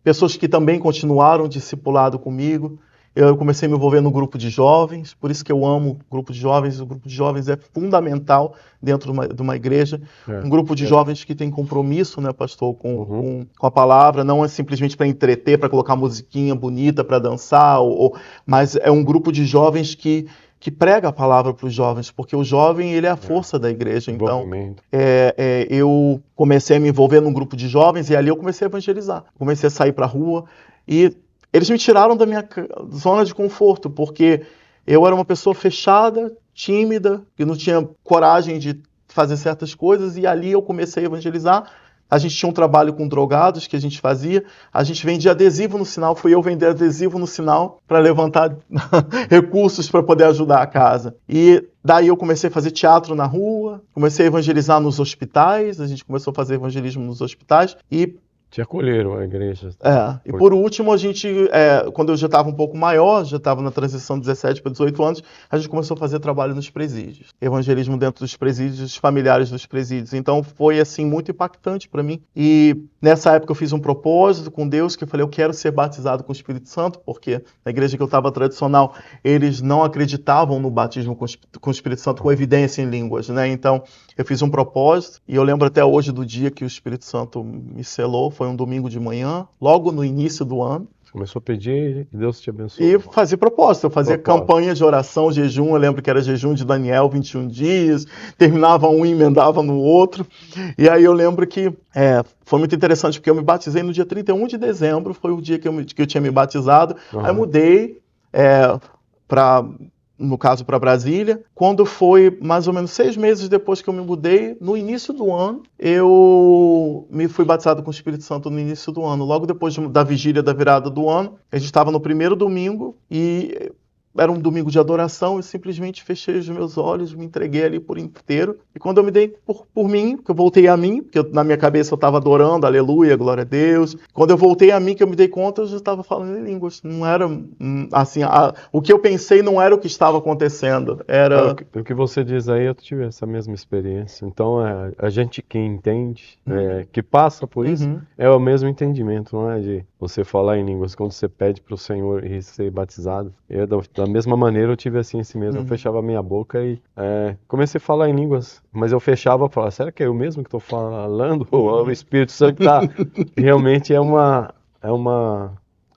pessoas que também continuaram discipulado comigo. eu comecei a me envolver no grupo de jovens, por isso que eu amo o grupo de jovens. O grupo de jovens é fundamental dentro de uma igreja. Um grupo de jovens que tem compromisso, né, pastor, com a palavra, não é simplesmente para entreter, para colocar musiquinha bonita, para dançar, mas é um grupo de jovens que prega a palavra para os jovens, porque o jovem, ele é a força da igreja. Então, eu comecei a me envolver num grupo de jovens e ali eu comecei a evangelizar. Comecei a sair para a rua e eles me tiraram da minha zona de conforto, porque eu era uma pessoa fechada, tímida, que não tinha coragem de fazer certas coisas, e ali eu comecei a evangelizar. A gente tinha um trabalho com drogados que a gente fazia, a gente vendia adesivo no sinal, fui eu vender adesivo no sinal para levantar recursos para poder ajudar a casa. E daí eu comecei a fazer teatro na rua, comecei a evangelizar nos hospitais, a gente começou a fazer evangelismo nos hospitais e te acolheram a igreja. E por último, a gente, quando eu já estava um pouco maior, já estava na transição de 17 para 18 anos, a gente começou a fazer trabalho nos presídios. Evangelismo dentro dos presídios, dos familiares dos presídios. Então foi assim muito impactante para mim. E nessa época eu fiz um propósito com Deus, que eu falei, eu quero ser batizado com o Espírito Santo, porque na igreja que eu estava tradicional, eles não acreditavam no batismo com o Espírito Santo com evidência em línguas, né? Então eu fiz um propósito, e eu lembro até hoje do dia que o Espírito Santo me selou, foi um domingo de manhã, logo no início do ano. Você começou a pedir e Deus te abençoou. E fazia propósito, eu fazia campanha de oração, jejum, eu lembro que era jejum de Daniel, 21 dias, terminava um e emendava no outro. E aí eu lembro que foi muito interessante, porque eu me batizei no dia 31 de dezembro, foi o dia que eu tinha me batizado. Aí mudei no caso para Brasília. Quando foi mais ou menos 6 meses depois que eu me mudei, no início do ano, eu me fui batizado com o Espírito Santo no início do ano. Logo depois da vigília da virada do ano, a gente estava no primeiro domingo e era um domingo de adoração, eu simplesmente fechei os meus olhos, me entreguei ali por inteiro. E quando eu me dei por mim, que eu voltei a mim, porque na minha cabeça eu estava adorando, aleluia, glória a Deus. Quando eu voltei a mim, que eu me dei conta, eu já estava falando em línguas. Não era assim, o que eu pensei não era o que estava acontecendo. Era... O que você diz aí, eu tive essa mesma experiência. Então, a gente que entende, que passa por isso, é o mesmo entendimento, não é de você falar em línguas quando você pede para o Senhor e ser batizado. Da mesma maneira eu tive assim mesmo, eu fechava a minha boca e comecei a falar em línguas, mas eu fechava e falava, será que é eu mesmo que estou falando? Ou é o Espírito Santo que está? Realmente é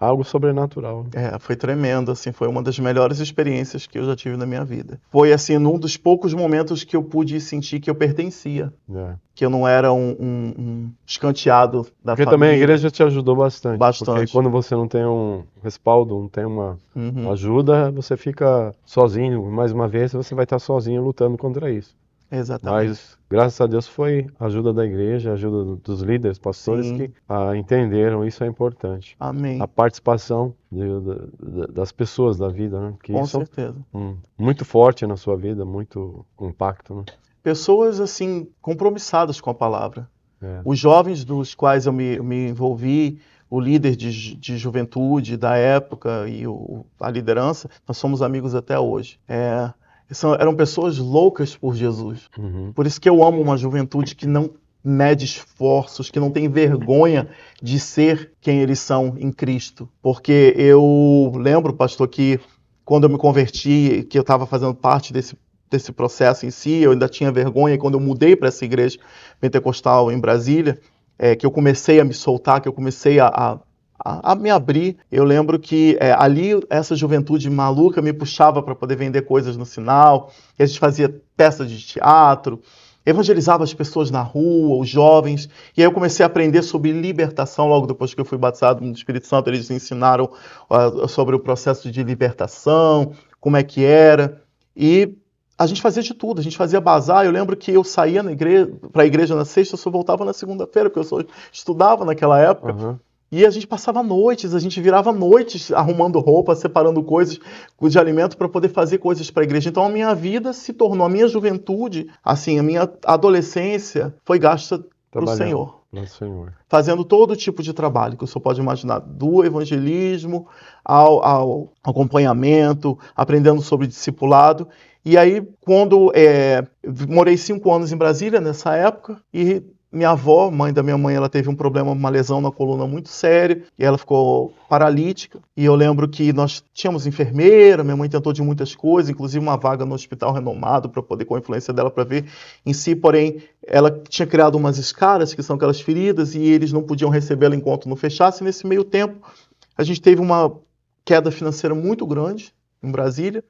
algo sobrenatural. Foi tremendo, assim, foi uma das melhores experiências que eu já tive na minha vida. Foi, assim, num dos poucos momentos que eu pude sentir que eu pertencia. Que eu não era um escanteado da família. Porque também a igreja te ajudou bastante. Bastante. Porque quando você não tem um respaldo, não tem uma ajuda, você fica sozinho. Mais uma vez, você vai estar sozinho lutando contra isso. Exatamente. Mas, graças a Deus, foi a ajuda da igreja, a ajuda dos líderes, pastores, que entenderam, isso é importante. Amém. A participação das pessoas da vida, né? Que Com isso certeza. Muito forte na sua vida, muito compacto, né? Pessoas, assim, compromissadas com a palavra. Os jovens dos quais eu me envolvi, o líder de juventude da época e a liderança, nós somos amigos até hoje. Eram pessoas loucas por Jesus. Por isso que eu amo uma juventude que não mede esforços, que não tem vergonha de ser quem eles são em Cristo. Porque eu lembro, pastor, que quando eu me converti, que eu estava fazendo parte desse processo em si, eu ainda tinha vergonha, e quando eu mudei para essa igreja pentecostal em Brasília, que eu comecei a me soltar, que eu comecei a me abrir, eu lembro que ali essa juventude maluca me puxava para poder vender coisas no sinal, e a gente fazia peças de teatro, evangelizava as pessoas na rua, os jovens, e aí eu comecei a aprender sobre libertação. Logo depois que eu fui batizado no Espírito Santo, eles ensinaram sobre o processo de libertação, como é que era, e a gente fazia de tudo, a gente fazia bazar. Eu lembro que eu saía para a igreja na sexta, eu só voltava na segunda-feira, porque eu só estudava naquela época. E a gente passava noites, a gente virava noites arrumando roupa, separando coisas de alimento para poder fazer coisas para a igreja. Então a minha vida se tornou, a minha juventude, assim, a minha adolescência foi gasta para o Senhor. Fazendo todo tipo de trabalho que o senhor pode imaginar, do evangelismo ao acompanhamento, aprendendo sobre discipulado. E aí, quando morei 5 anos em Brasília nessa época, e minha avó, mãe da minha mãe, ela teve um problema, uma lesão na coluna muito séria, e ela ficou paralítica. E eu lembro que nós tínhamos enfermeira, minha mãe tentou de muitas coisas, inclusive uma vaga no hospital renomado para poder, com a influência dela, para ver em si, porém, ela tinha criado umas escaras, que são aquelas feridas, e eles não podiam recebê-la enquanto não fechasse. Nesse meio tempo, a gente teve uma queda financeira muito grande em Brasília,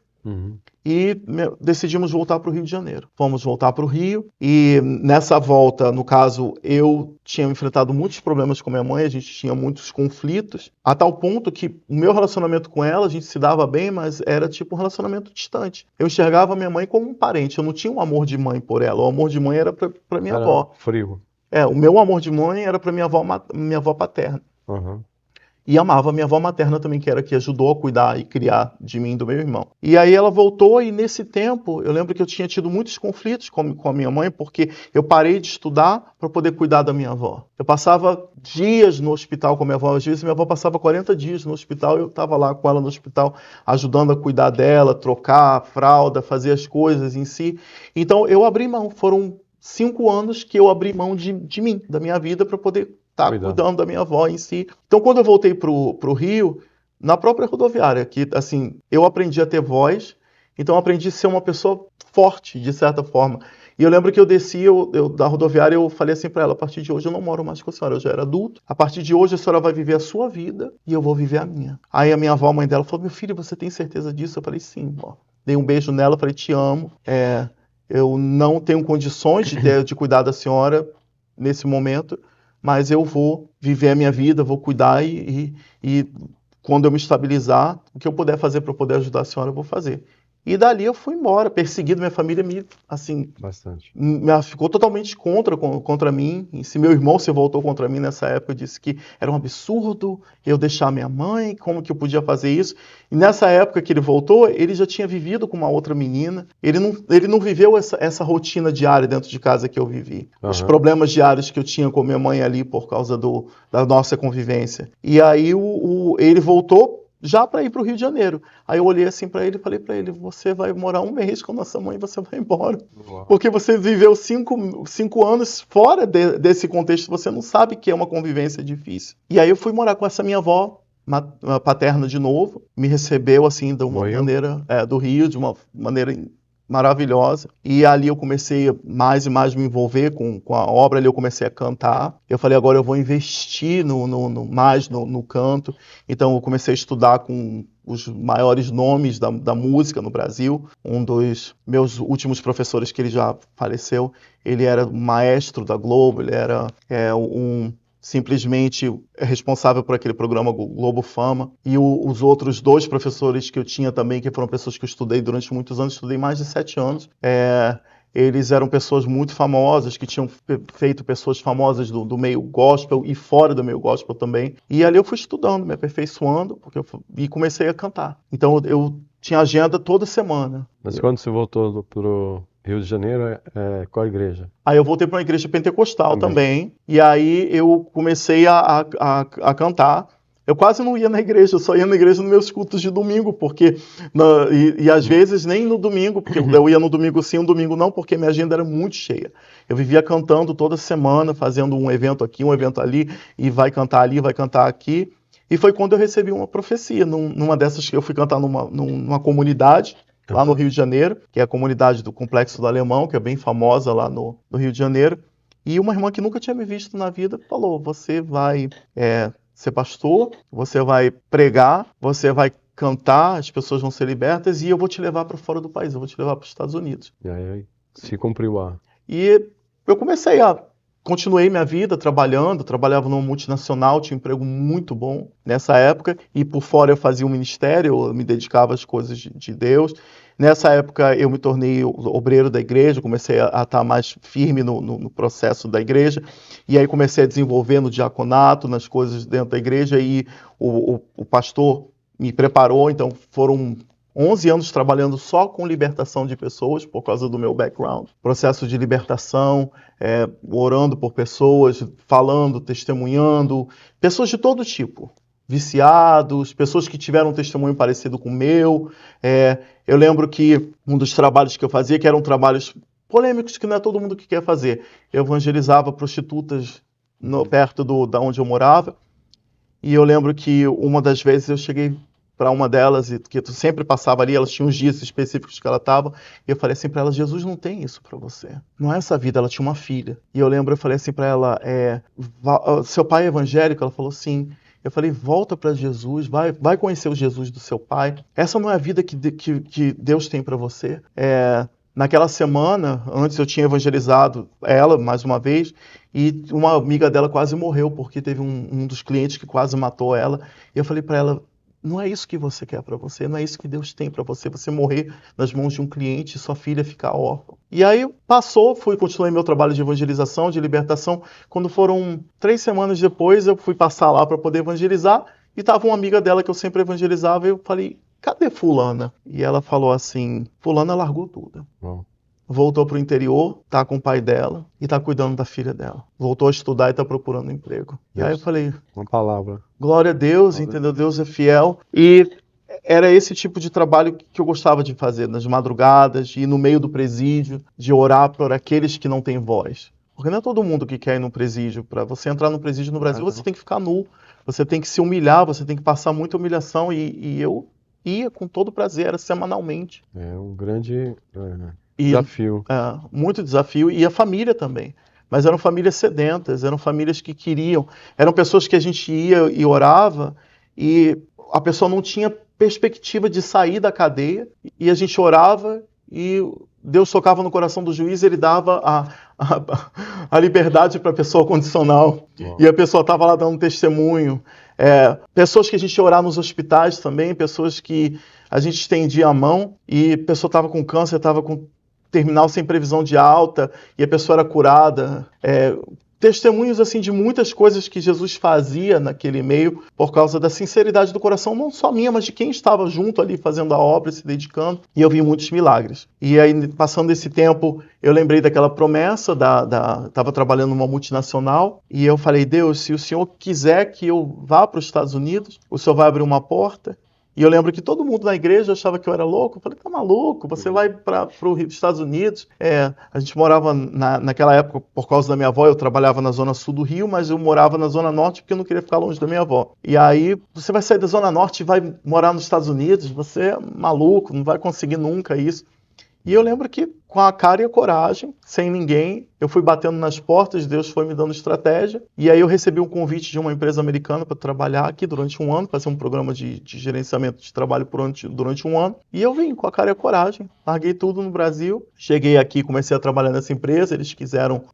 e decidimos voltar para o Rio de Janeiro. Fomos voltar para o Rio e nessa volta, no caso, eu tinha enfrentado muitos problemas com minha mãe, a gente tinha muitos conflitos, a tal ponto que o meu relacionamento com ela, a gente se dava bem, mas era tipo um relacionamento distante. Eu enxergava a minha mãe como um parente, eu não tinha um amor de mãe por ela, o amor de mãe era para minha avó. Frio. O meu amor de mãe era para minha avó paterna. E amava minha avó materna também, que era que ajudou a cuidar e criar de mim e do meu irmão. E aí ela voltou e nesse tempo, eu lembro que eu tinha tido muitos conflitos com a minha mãe, porque eu parei de estudar para poder cuidar da minha avó. Eu passava dias no hospital com a minha avó, às vezes minha avó passava 40 dias no hospital, eu estava lá com ela no hospital, ajudando a cuidar dela, trocar a fralda, fazer as coisas em si. Então eu abri mão, foram 5 anos que eu abri mão de mim, da minha vida, para poder estar cuidando da minha avó em si. Então, quando eu voltei pro Rio, na própria rodoviária, que assim, eu aprendi a ter voz, então eu aprendi a ser uma pessoa forte, de certa forma. E eu lembro que eu desci da rodoviária, eu falei assim para ela, a partir de hoje eu não moro mais com a senhora, eu já era adulto, a partir de hoje a senhora vai viver a sua vida e eu vou viver a minha. Aí a minha avó, a mãe dela, falou, meu filho, você tem certeza disso? Eu falei, sim, ó. Dei um beijo nela, falei, te amo, eu não tenho condições de cuidar da senhora nesse momento, mas eu vou viver a minha vida, vou cuidar e quando eu me estabilizar, o que eu puder fazer para poder ajudar a senhora, eu vou fazer. E dali eu fui embora, perseguido, minha família ficou totalmente contra mim. E se meu irmão se voltou contra mim nessa época, disse que era um absurdo eu deixar minha mãe, como que eu podia fazer isso. E nessa época que ele voltou, ele já tinha vivido com uma outra menina, ele não viveu essa rotina diária dentro de casa que eu vivi. Os problemas diários que eu tinha com minha mãe ali por causa da nossa convivência. E aí ele voltou já para ir para o Rio de Janeiro. Aí eu olhei assim para ele e falei para ele, você vai morar 1 mês com a nossa mãe e você vai embora. Uau. Porque você viveu 5 anos fora desse contexto, você não sabe que é uma convivência difícil. E aí eu fui morar com essa minha avó paterna de novo, me recebeu assim de uma maneira, do Rio, de uma maneira maravilhosa, e ali eu comecei mais e mais me envolver com a obra, ali eu comecei a cantar, eu falei, agora eu vou investir mais no canto, então eu comecei a estudar com os maiores nomes da música no Brasil. Um dos meus últimos professores, que ele já faleceu, ele era maestro da Globo, ele era simplesmente responsável por aquele programa Globo Fama, e os outros 2 professores que eu tinha também, que foram pessoas que eu estudei durante muitos anos, estudei mais de 7 anos, eles eram pessoas muito famosas, que tinham feito pessoas famosas do meio gospel e fora do meio gospel também, e ali eu fui estudando, me aperfeiçoando, e comecei a cantar. Então eu tinha agenda toda semana. Mas quando você voltou pro Rio de Janeiro, qual igreja? Aí eu voltei para uma igreja pentecostal também, e aí eu comecei a cantar. Eu quase não ia na igreja, eu só ia na igreja nos meus cultos de domingo, porque às vezes nem no domingo, porque eu ia no domingo sim, um domingo não, porque minha agenda era muito cheia. Eu vivia cantando toda semana, fazendo um evento aqui, um evento ali, e vai cantar ali, vai cantar aqui. E foi quando eu recebi uma profecia, numa dessas que eu fui cantar numa comunidade, lá no Rio de Janeiro, que é a comunidade do Complexo do Alemão, que é bem famosa lá no Rio de Janeiro. E uma irmã que nunca tinha me visto na vida falou, você vai ser pastor, você vai pregar, você vai cantar, as pessoas vão ser libertas e eu vou te levar para fora do país, eu vou te levar para os Estados Unidos. E aí se cumpriu E eu continuei minha vida trabalhava numa multinacional, tinha um emprego muito bom nessa época, e por fora eu fazia um ministério, eu me dedicava às coisas de Deus. Nessa época eu me tornei obreiro da igreja, comecei a estar mais firme no processo da igreja, e aí comecei a desenvolver no diaconato, nas coisas dentro da igreja, e o pastor me preparou, então foram 11 anos trabalhando só com libertação de pessoas, por causa do meu background. Processo de libertação, orando por pessoas, falando, testemunhando, pessoas de todo tipo. Viciados, pessoas que tiveram um testemunho parecido com o meu. Eu lembro que um dos trabalhos que eu fazia, que eram trabalhos polêmicos que não é todo mundo que quer fazer. Eu evangelizava prostitutas perto da onde eu morava, e eu lembro que uma das vezes eu cheguei para uma delas, e que tu sempre passava ali, elas tinham uns dias específicos que ela estava, e eu falei assim para ela: Jesus não tem isso para você. Não é essa vida. Ela tinha uma filha. E eu lembro, eu falei assim para ela: seu pai é evangélico? Ela falou sim. Eu falei: volta para Jesus, vai conhecer o Jesus do seu pai. Essa não é a vida que Deus tem para você. Naquela semana, antes eu tinha evangelizado ela mais uma vez, e uma amiga dela quase morreu, porque teve um dos clientes que quase matou ela. E eu falei para ela: não é isso que você quer para você, não é isso que Deus tem para você, você morrer nas mãos de um cliente e sua filha ficar órfã. E aí passou, continuei meu trabalho de evangelização, de libertação. Quando foram 3 semanas depois, eu fui passar lá para poder evangelizar, e estava uma amiga dela que eu sempre evangelizava, e eu falei: cadê fulana? E ela falou assim: fulana largou tudo. Bom. Voltou para o interior, tá com o pai dela e tá cuidando da filha dela. Voltou a estudar e tá procurando um emprego. E aí eu falei: uma palavra. Glória a Deus, entendeu? Deus é fiel. E era esse tipo de trabalho que eu gostava de fazer, nas madrugadas, de ir no meio do presídio, de orar por aqueles que não têm voz. Porque não é todo mundo que quer ir no presídio. Para você entrar no presídio no Brasil, você tem que ficar nu. Você tem que se humilhar, você tem que passar muita humilhação. E eu ia com todo prazer, era semanalmente. É um grande desafio. Muito desafio. E a família também. Mas eram famílias sedentas, eram famílias que queriam. Eram pessoas que a gente ia e orava, e a pessoa não tinha perspectiva de sair da cadeia, e a gente orava, e Deus tocava no coração do juiz, ele dava a liberdade para a pessoa condicional. Uau. E a pessoa estava lá dando testemunho. Pessoas que a gente ia orar nos hospitais também, pessoas que a gente estendia a mão, e a pessoa estava com câncer, estava com terminal sem previsão de alta, e a pessoa era curada. Testemunhos assim de muitas coisas que Jesus fazia naquele meio, por causa da sinceridade do coração, não só minha, mas de quem estava junto ali fazendo a obra, se dedicando. E eu vi muitos milagres. E aí, passando esse tempo, eu lembrei daquela promessa, estava trabalhando numa multinacional, e eu falei: Deus, se o Senhor quiser que eu vá para os Estados Unidos, o Senhor vai abrir uma porta. E eu lembro que todo mundo na igreja achava que eu era louco. Eu falei: tá maluco? Você vai para os Estados Unidos? A gente morava naquela época, por causa da minha avó, eu trabalhava na zona sul do Rio, mas eu morava na zona norte porque eu não queria ficar longe da minha avó. E aí, você vai sair da zona norte e vai morar nos Estados Unidos? Você é maluco, não vai conseguir nunca isso. E eu lembro que, com a cara e a coragem, sem ninguém, eu fui batendo nas portas, Deus foi me dando estratégia, e aí eu recebi um convite de uma empresa americana para trabalhar aqui durante um ano, fazer um programa de gerenciamento de trabalho durante um ano, e eu vim com a cara e a coragem, larguei tudo no Brasil, cheguei aqui, comecei a trabalhar nessa empresa, eles quiseram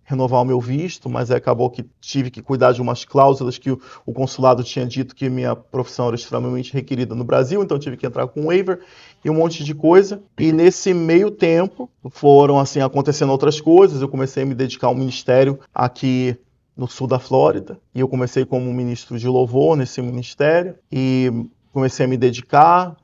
renovar o meu visto, mas acabou que tive que cuidar de umas cláusulas que o consulado tinha dito que minha profissão era extremamente requerida no Brasil, então eu tive que entrar com um waiver e um monte de coisa. E nesse meio tempo foram assim acontecendo outras coisas. Eu comecei a me dedicar ao ministério aqui no sul da Flórida, e eu comecei como ministro de louvor nesse ministério e comecei a me dedicar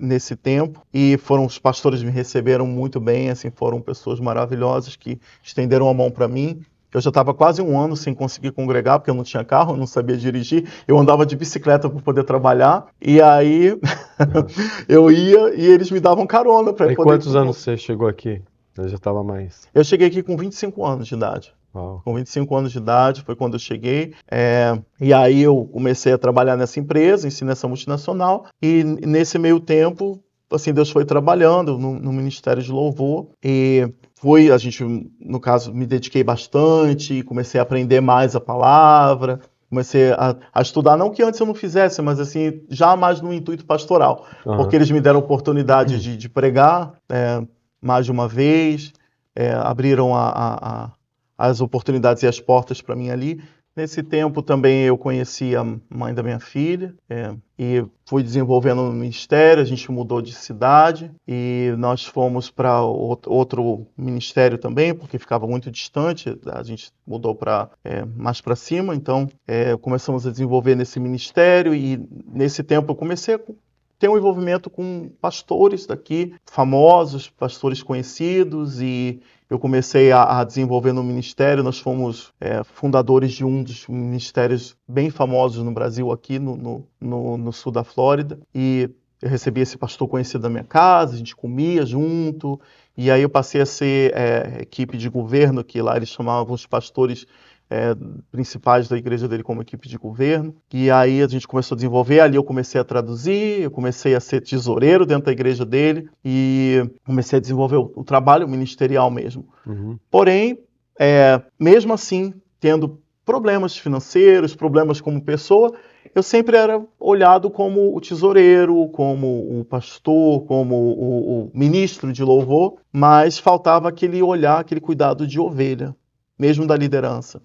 nesse tempo, e os pastores me receberam muito bem, assim, foram pessoas maravilhosas que estenderam a mão para mim. Eu já estava quase um ano sem conseguir congregar, porque eu não tinha carro, eu não sabia dirigir, eu andava de bicicleta para poder trabalhar, e aí eu ia e eles me davam carona para poder... quantos anos você chegou aqui? Eu já estava mais... Eu cheguei aqui com 25 anos de idade. Uau. Com 25 anos de idade foi quando eu cheguei, e aí eu comecei a trabalhar nessa empresa, nessa multinacional, e nesse meio tempo, assim, Deus foi trabalhando no Ministério de Louvor, e a gente, no caso, me dediquei bastante, comecei a aprender mais a palavra, comecei a estudar, não que antes eu não fizesse, mas assim, já mais no intuito pastoral, porque eles me deram a oportunidade de pregar mais de uma vez, abriram as oportunidades e as portas para mim ali. Nesse tempo também eu conheci a mãe da minha filha, e fui desenvolvendo no ministério. A gente mudou de cidade e nós fomos para outro ministério também, porque ficava muito distante. A gente mudou para mais para cima, então começamos a desenvolver nesse ministério, e nesse tempo eu comecei a ter um envolvimento com pastores daqui, famosos, pastores conhecidos, e eu comecei a desenvolver no ministério. Nós fomos fundadores de um dos ministérios bem famosos no Brasil, aqui no sul da Flórida, e eu recebi esse pastor conhecido da minha casa, a gente comia junto, e aí eu passei a ser equipe de governo, que lá eles chamavam os pastores principais da igreja dele como equipe de governo, e aí a gente começou a desenvolver, ali eu comecei a traduzir, eu comecei a ser tesoureiro dentro da igreja dele, e comecei a desenvolver o trabalho ministerial mesmo. Porém, mesmo assim, tendo problemas financeiros, problemas como pessoa, eu sempre era olhado como o tesoureiro, como o pastor, como o ministro de louvor, mas faltava aquele olhar, aquele cuidado de ovelha, mesmo da liderança.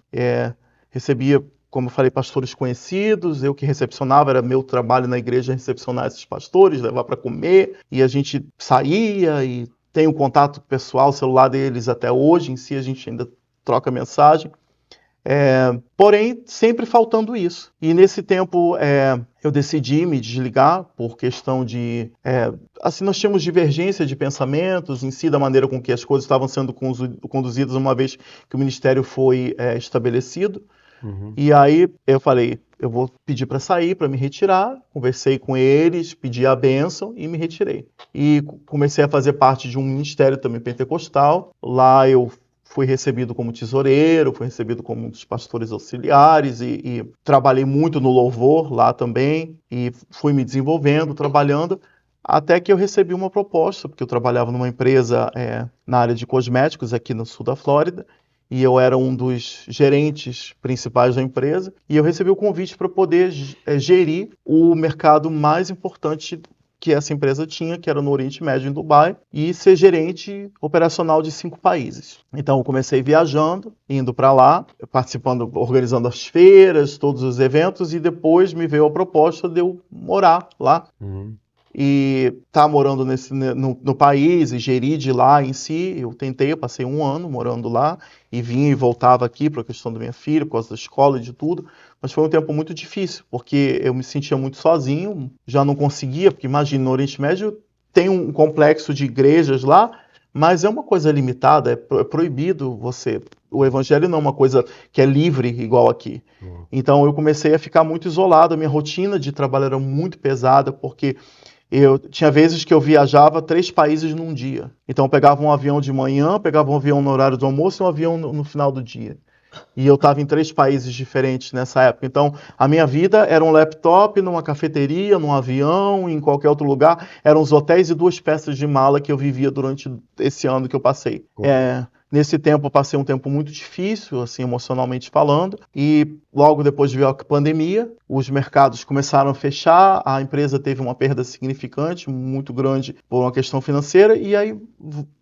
Recebia, como eu falei, pastores conhecidos, eu que recepcionava, era meu trabalho na igreja recepcionar esses pastores, levar para comer, e a gente saía e tem um contato pessoal, o celular deles até hoje, em si a gente ainda troca mensagem. Porém, sempre faltando isso. E nesse tempo eu decidi me desligar por questão de... assim, nós tínhamos divergência de pensamentos em si, da maneira com que as coisas estavam sendo conduzidas uma vez que o ministério foi estabelecido. E aí eu falei, eu vou pedir para sair, para me retirar. Conversei com eles, pedi a bênção e me retirei. E comecei a fazer parte de um ministério também pentecostal. Lá eu fui recebido como tesoureiro, fui recebido como um dos pastores auxiliares e trabalhei muito no louvor lá também e fui me desenvolvendo, trabalhando, até que eu recebi uma proposta, porque eu trabalhava numa empresa na área de cosméticos aqui no sul da Flórida, e eu era um dos gerentes principais da empresa, e eu recebi o convite para poder gerir o mercado mais importante que essa empresa tinha, que era no Oriente Médio, em Dubai, e ser gerente operacional de 5 países. Então eu comecei viajando, indo para lá, participando, organizando as feiras, todos os eventos, e depois me veio a proposta de eu morar lá. E estar morando no país e gerir de lá em si. Eu passei 1 ano morando lá e vinha e voltava aqui por a questão da minha filha, por causa da escola e de tudo, mas foi um tempo muito difícil, porque eu me sentia muito sozinho, já não conseguia, porque imagina, no Oriente Médio tem um complexo de igrejas lá, mas é uma coisa limitada, é proibido você... O evangelho não é uma coisa que é livre igual aqui. Então eu comecei a ficar muito isolado, a minha rotina de trabalho era muito pesada, porque... eu tinha vezes que eu viajava 3 países num dia. Então eu pegava um avião de manhã, pegava um avião no horário do almoço e um avião no final do dia. E eu estava em 3 países diferentes nessa época. Então a minha vida era um laptop, numa cafeteria, num avião, em qualquer outro lugar. Eram os hotéis e 2 peças de mala que eu vivia durante esse ano que eu passei. Nesse tempo eu passei um tempo muito difícil, assim, emocionalmente falando, e logo depois veio a pandemia, os mercados começaram a fechar, a empresa teve uma perda significante, muito grande por uma questão financeira, e aí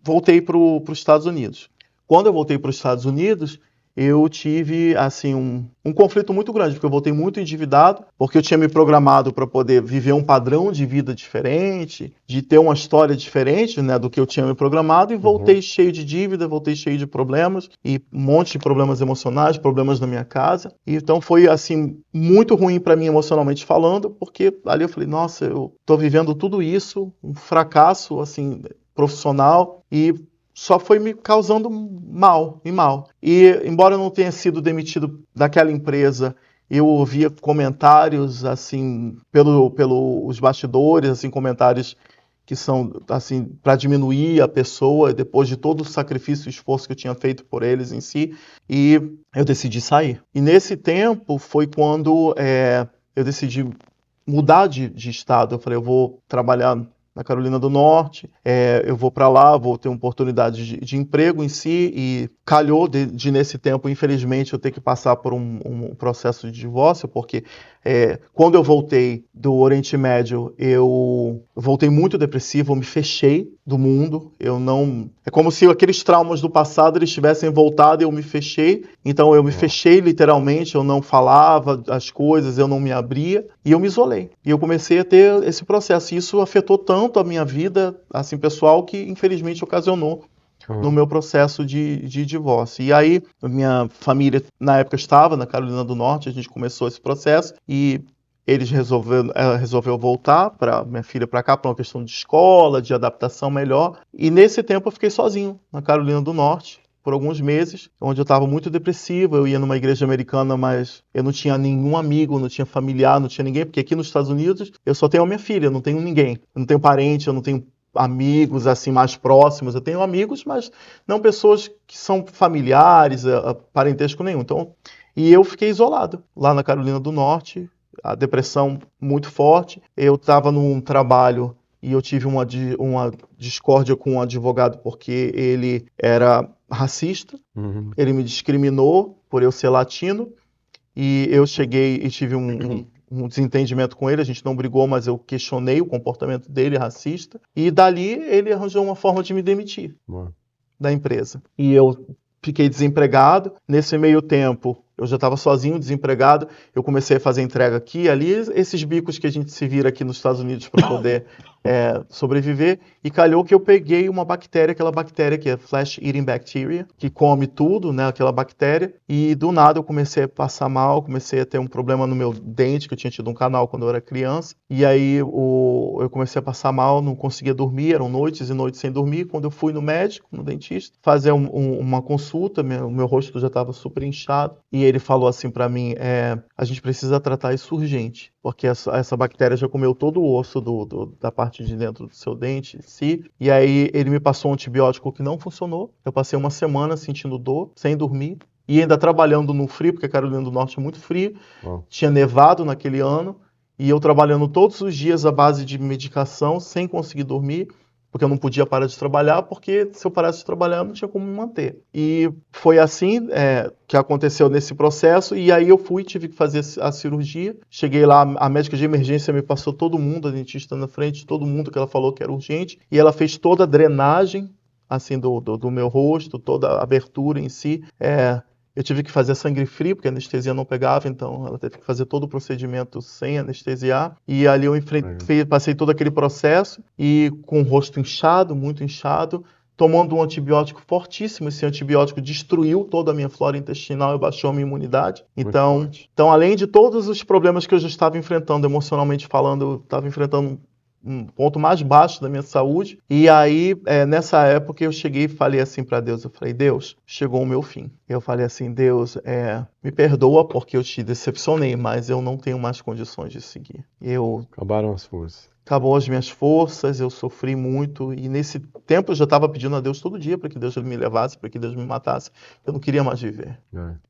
voltei para os Estados Unidos. Quando eu voltei para os Estados Unidos, eu tive assim um conflito muito grande, porque eu voltei muito endividado, porque eu tinha me programado para poder viver um padrão de vida diferente, de ter uma história diferente, né, do que eu tinha me programado, e voltei cheio de dívida, voltei cheio de problemas, e um monte de problemas emocionais, problemas na minha casa. E então foi assim muito ruim para mim emocionalmente falando, porque ali eu falei, nossa, eu tô vivendo tudo isso, um fracasso assim profissional, e só foi me causando mal. E, embora eu não tenha sido demitido daquela empresa, eu ouvia comentários, assim, pelos bastidores, assim, comentários que são, assim, para diminuir a pessoa, depois de todo o sacrifício e esforço que eu tinha feito por eles em si, e eu decidi sair. E nesse tempo foi quando eu decidi mudar de estado. Eu falei, eu vou trabalhar na Carolina do Norte, eu vou para lá, vou ter uma oportunidade de emprego em si, e calhou de nesse tempo, infelizmente, eu ter que passar por um processo de divórcio, porque quando eu voltei do Oriente Médio, eu voltei muito depressivo, eu me fechei do mundo, é como se aqueles traumas do passado eles tivessem voltado e eu me fechei, então eu me fechei literalmente, eu não falava as coisas, eu não me abria, e eu me isolei. E eu comecei a ter esse processo, e isso afetou tanto a minha vida, assim, pessoal, que infelizmente ocasionou no meu processo de divórcio. E aí, minha família, na época, estava na Carolina do Norte, a gente começou esse processo, e ela resolveu voltar, minha filha para cá, por uma questão de escola, de adaptação melhor, e nesse tempo eu fiquei sozinho na Carolina do Norte, por alguns meses, onde eu estava muito depressivo. Eu ia numa igreja americana, mas eu não tinha nenhum amigo, não tinha familiar, não tinha ninguém, porque aqui nos Estados Unidos eu só tenho a minha filha, eu não tenho ninguém. Eu não tenho parente, eu não tenho amigos assim mais próximos. Eu tenho amigos, mas não pessoas que são familiares, parentesco nenhum. Então, e eu fiquei isolado lá na Carolina do Norte, a depressão muito forte. Eu estava num trabalho e eu tive uma discórdia com um advogado porque ele era racista, ele me discriminou por eu ser latino, e eu cheguei e tive um desentendimento com ele. A gente não brigou, mas eu questionei o comportamento dele racista, e dali ele arranjou uma forma de me demitir da empresa. E eu fiquei desempregado. Nesse meio tempo, eu já estava sozinho, desempregado. Eu comecei a fazer entrega aqui e ali, esses bicos que a gente se vira aqui nos Estados Unidos para poder sobreviver. E calhou que eu peguei uma bactéria, aquela bactéria que é Flesh Eating Bacteria, que come tudo, né, aquela bactéria. E do nada eu comecei a passar mal, comecei a ter um problema no meu dente, que eu tinha tido um canal quando eu era criança. E aí eu comecei a passar mal, não conseguia dormir, eram noites e noites sem dormir. Quando eu fui no médico, no dentista, fazer uma consulta, meu rosto já estava super inchado. E ele falou assim para mim, a gente precisa tratar isso urgente, porque essa bactéria já comeu todo o osso da parte de dentro do seu dente em si. E aí ele me passou um antibiótico que não funcionou. Eu passei uma semana sentindo dor, sem dormir, e ainda trabalhando no frio, porque a Carolina do Norte é muito frio. Tinha nevado naquele ano, e eu trabalhando todos os dias à base de medicação, sem conseguir dormir, porque eu não podia parar de trabalhar, porque se eu parasse de trabalhar, eu não tinha como me manter. E foi assim que aconteceu nesse processo, e aí eu tive que fazer a cirurgia. Cheguei lá, a médica de emergência me passou todo mundo, a dentista na frente, todo mundo que ela falou que era urgente, e ela fez toda a drenagem, assim, do meu rosto, toda a abertura em si. Eu tive que fazer sangue frio, porque a anestesia não pegava, então ela teve que fazer todo o procedimento sem anestesiar. E ali eu passei todo aquele processo, e com o rosto inchado, muito inchado, tomando um antibiótico fortíssimo. Esse antibiótico destruiu toda a minha flora intestinal e baixou a minha imunidade. Então, além de todos os problemas que eu já estava enfrentando, emocionalmente falando, eu estava enfrentando um ponto mais baixo da minha saúde. E aí, nessa época, eu cheguei e falei assim para Deus, eu falei, Deus, chegou o meu fim. Eu falei assim, Deus, me perdoa porque eu te decepcionei, mas eu não tenho mais condições de seguir. Acabaram as forças. Acabou as minhas forças, eu sofri muito, e nesse tempo eu já estava pedindo a Deus todo dia para que Deus me levasse, para que Deus me matasse. Eu não queria mais viver.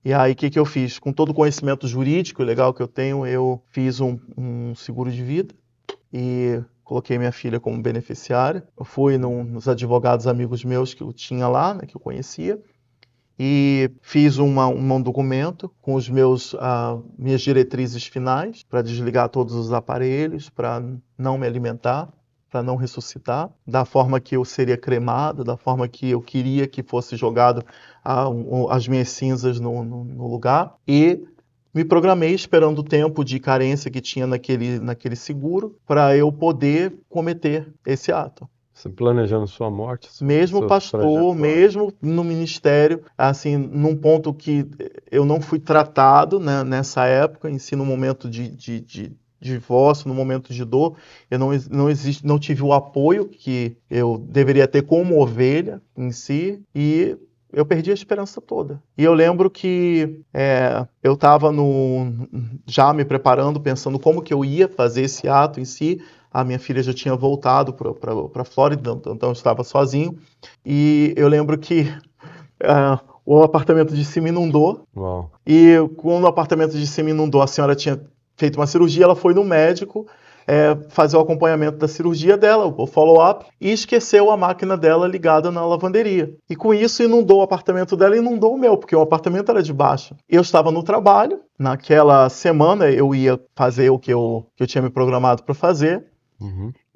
E aí, o que eu fiz? Com todo o conhecimento jurídico legal que eu tenho, eu fiz um seguro de vida e coloquei minha filha como beneficiária. Eu fui nos advogados amigos meus que eu tinha lá, né, que eu conhecia, e fiz um documento com os minhas diretrizes finais para desligar todos os aparelhos, para não me alimentar, para não ressuscitar, da forma que eu seria cremado, da forma que eu queria que fosse jogado as minhas cinzas no lugar. E me programei esperando o tempo de carência que tinha naquele seguro para eu poder cometer esse ato. Você planejando sua morte? Mesmo pastor, mesmo no ministério, assim, num ponto que eu não fui tratado, né, nessa época, em si, no momento de divórcio, no momento de dor, eu não tive o apoio que eu deveria ter como ovelha em si, e eu perdi a esperança toda. E eu lembro que eu estava já me preparando, pensando como que eu ia fazer esse ato em si. A minha filha já tinha voltado para a Flórida, então eu estava sozinho. E eu lembro que o apartamento de cima inundou. Uau. E quando o apartamento de cima inundou, a senhora tinha feito uma cirurgia, ela foi no médico fazer o acompanhamento da cirurgia dela, o follow-up, e esqueceu a máquina dela ligada na lavanderia. E com isso inundou o apartamento dela e inundou o meu, porque o apartamento era de baixo. Eu estava no trabalho, naquela semana eu ia fazer o que eu tinha me programado para fazer.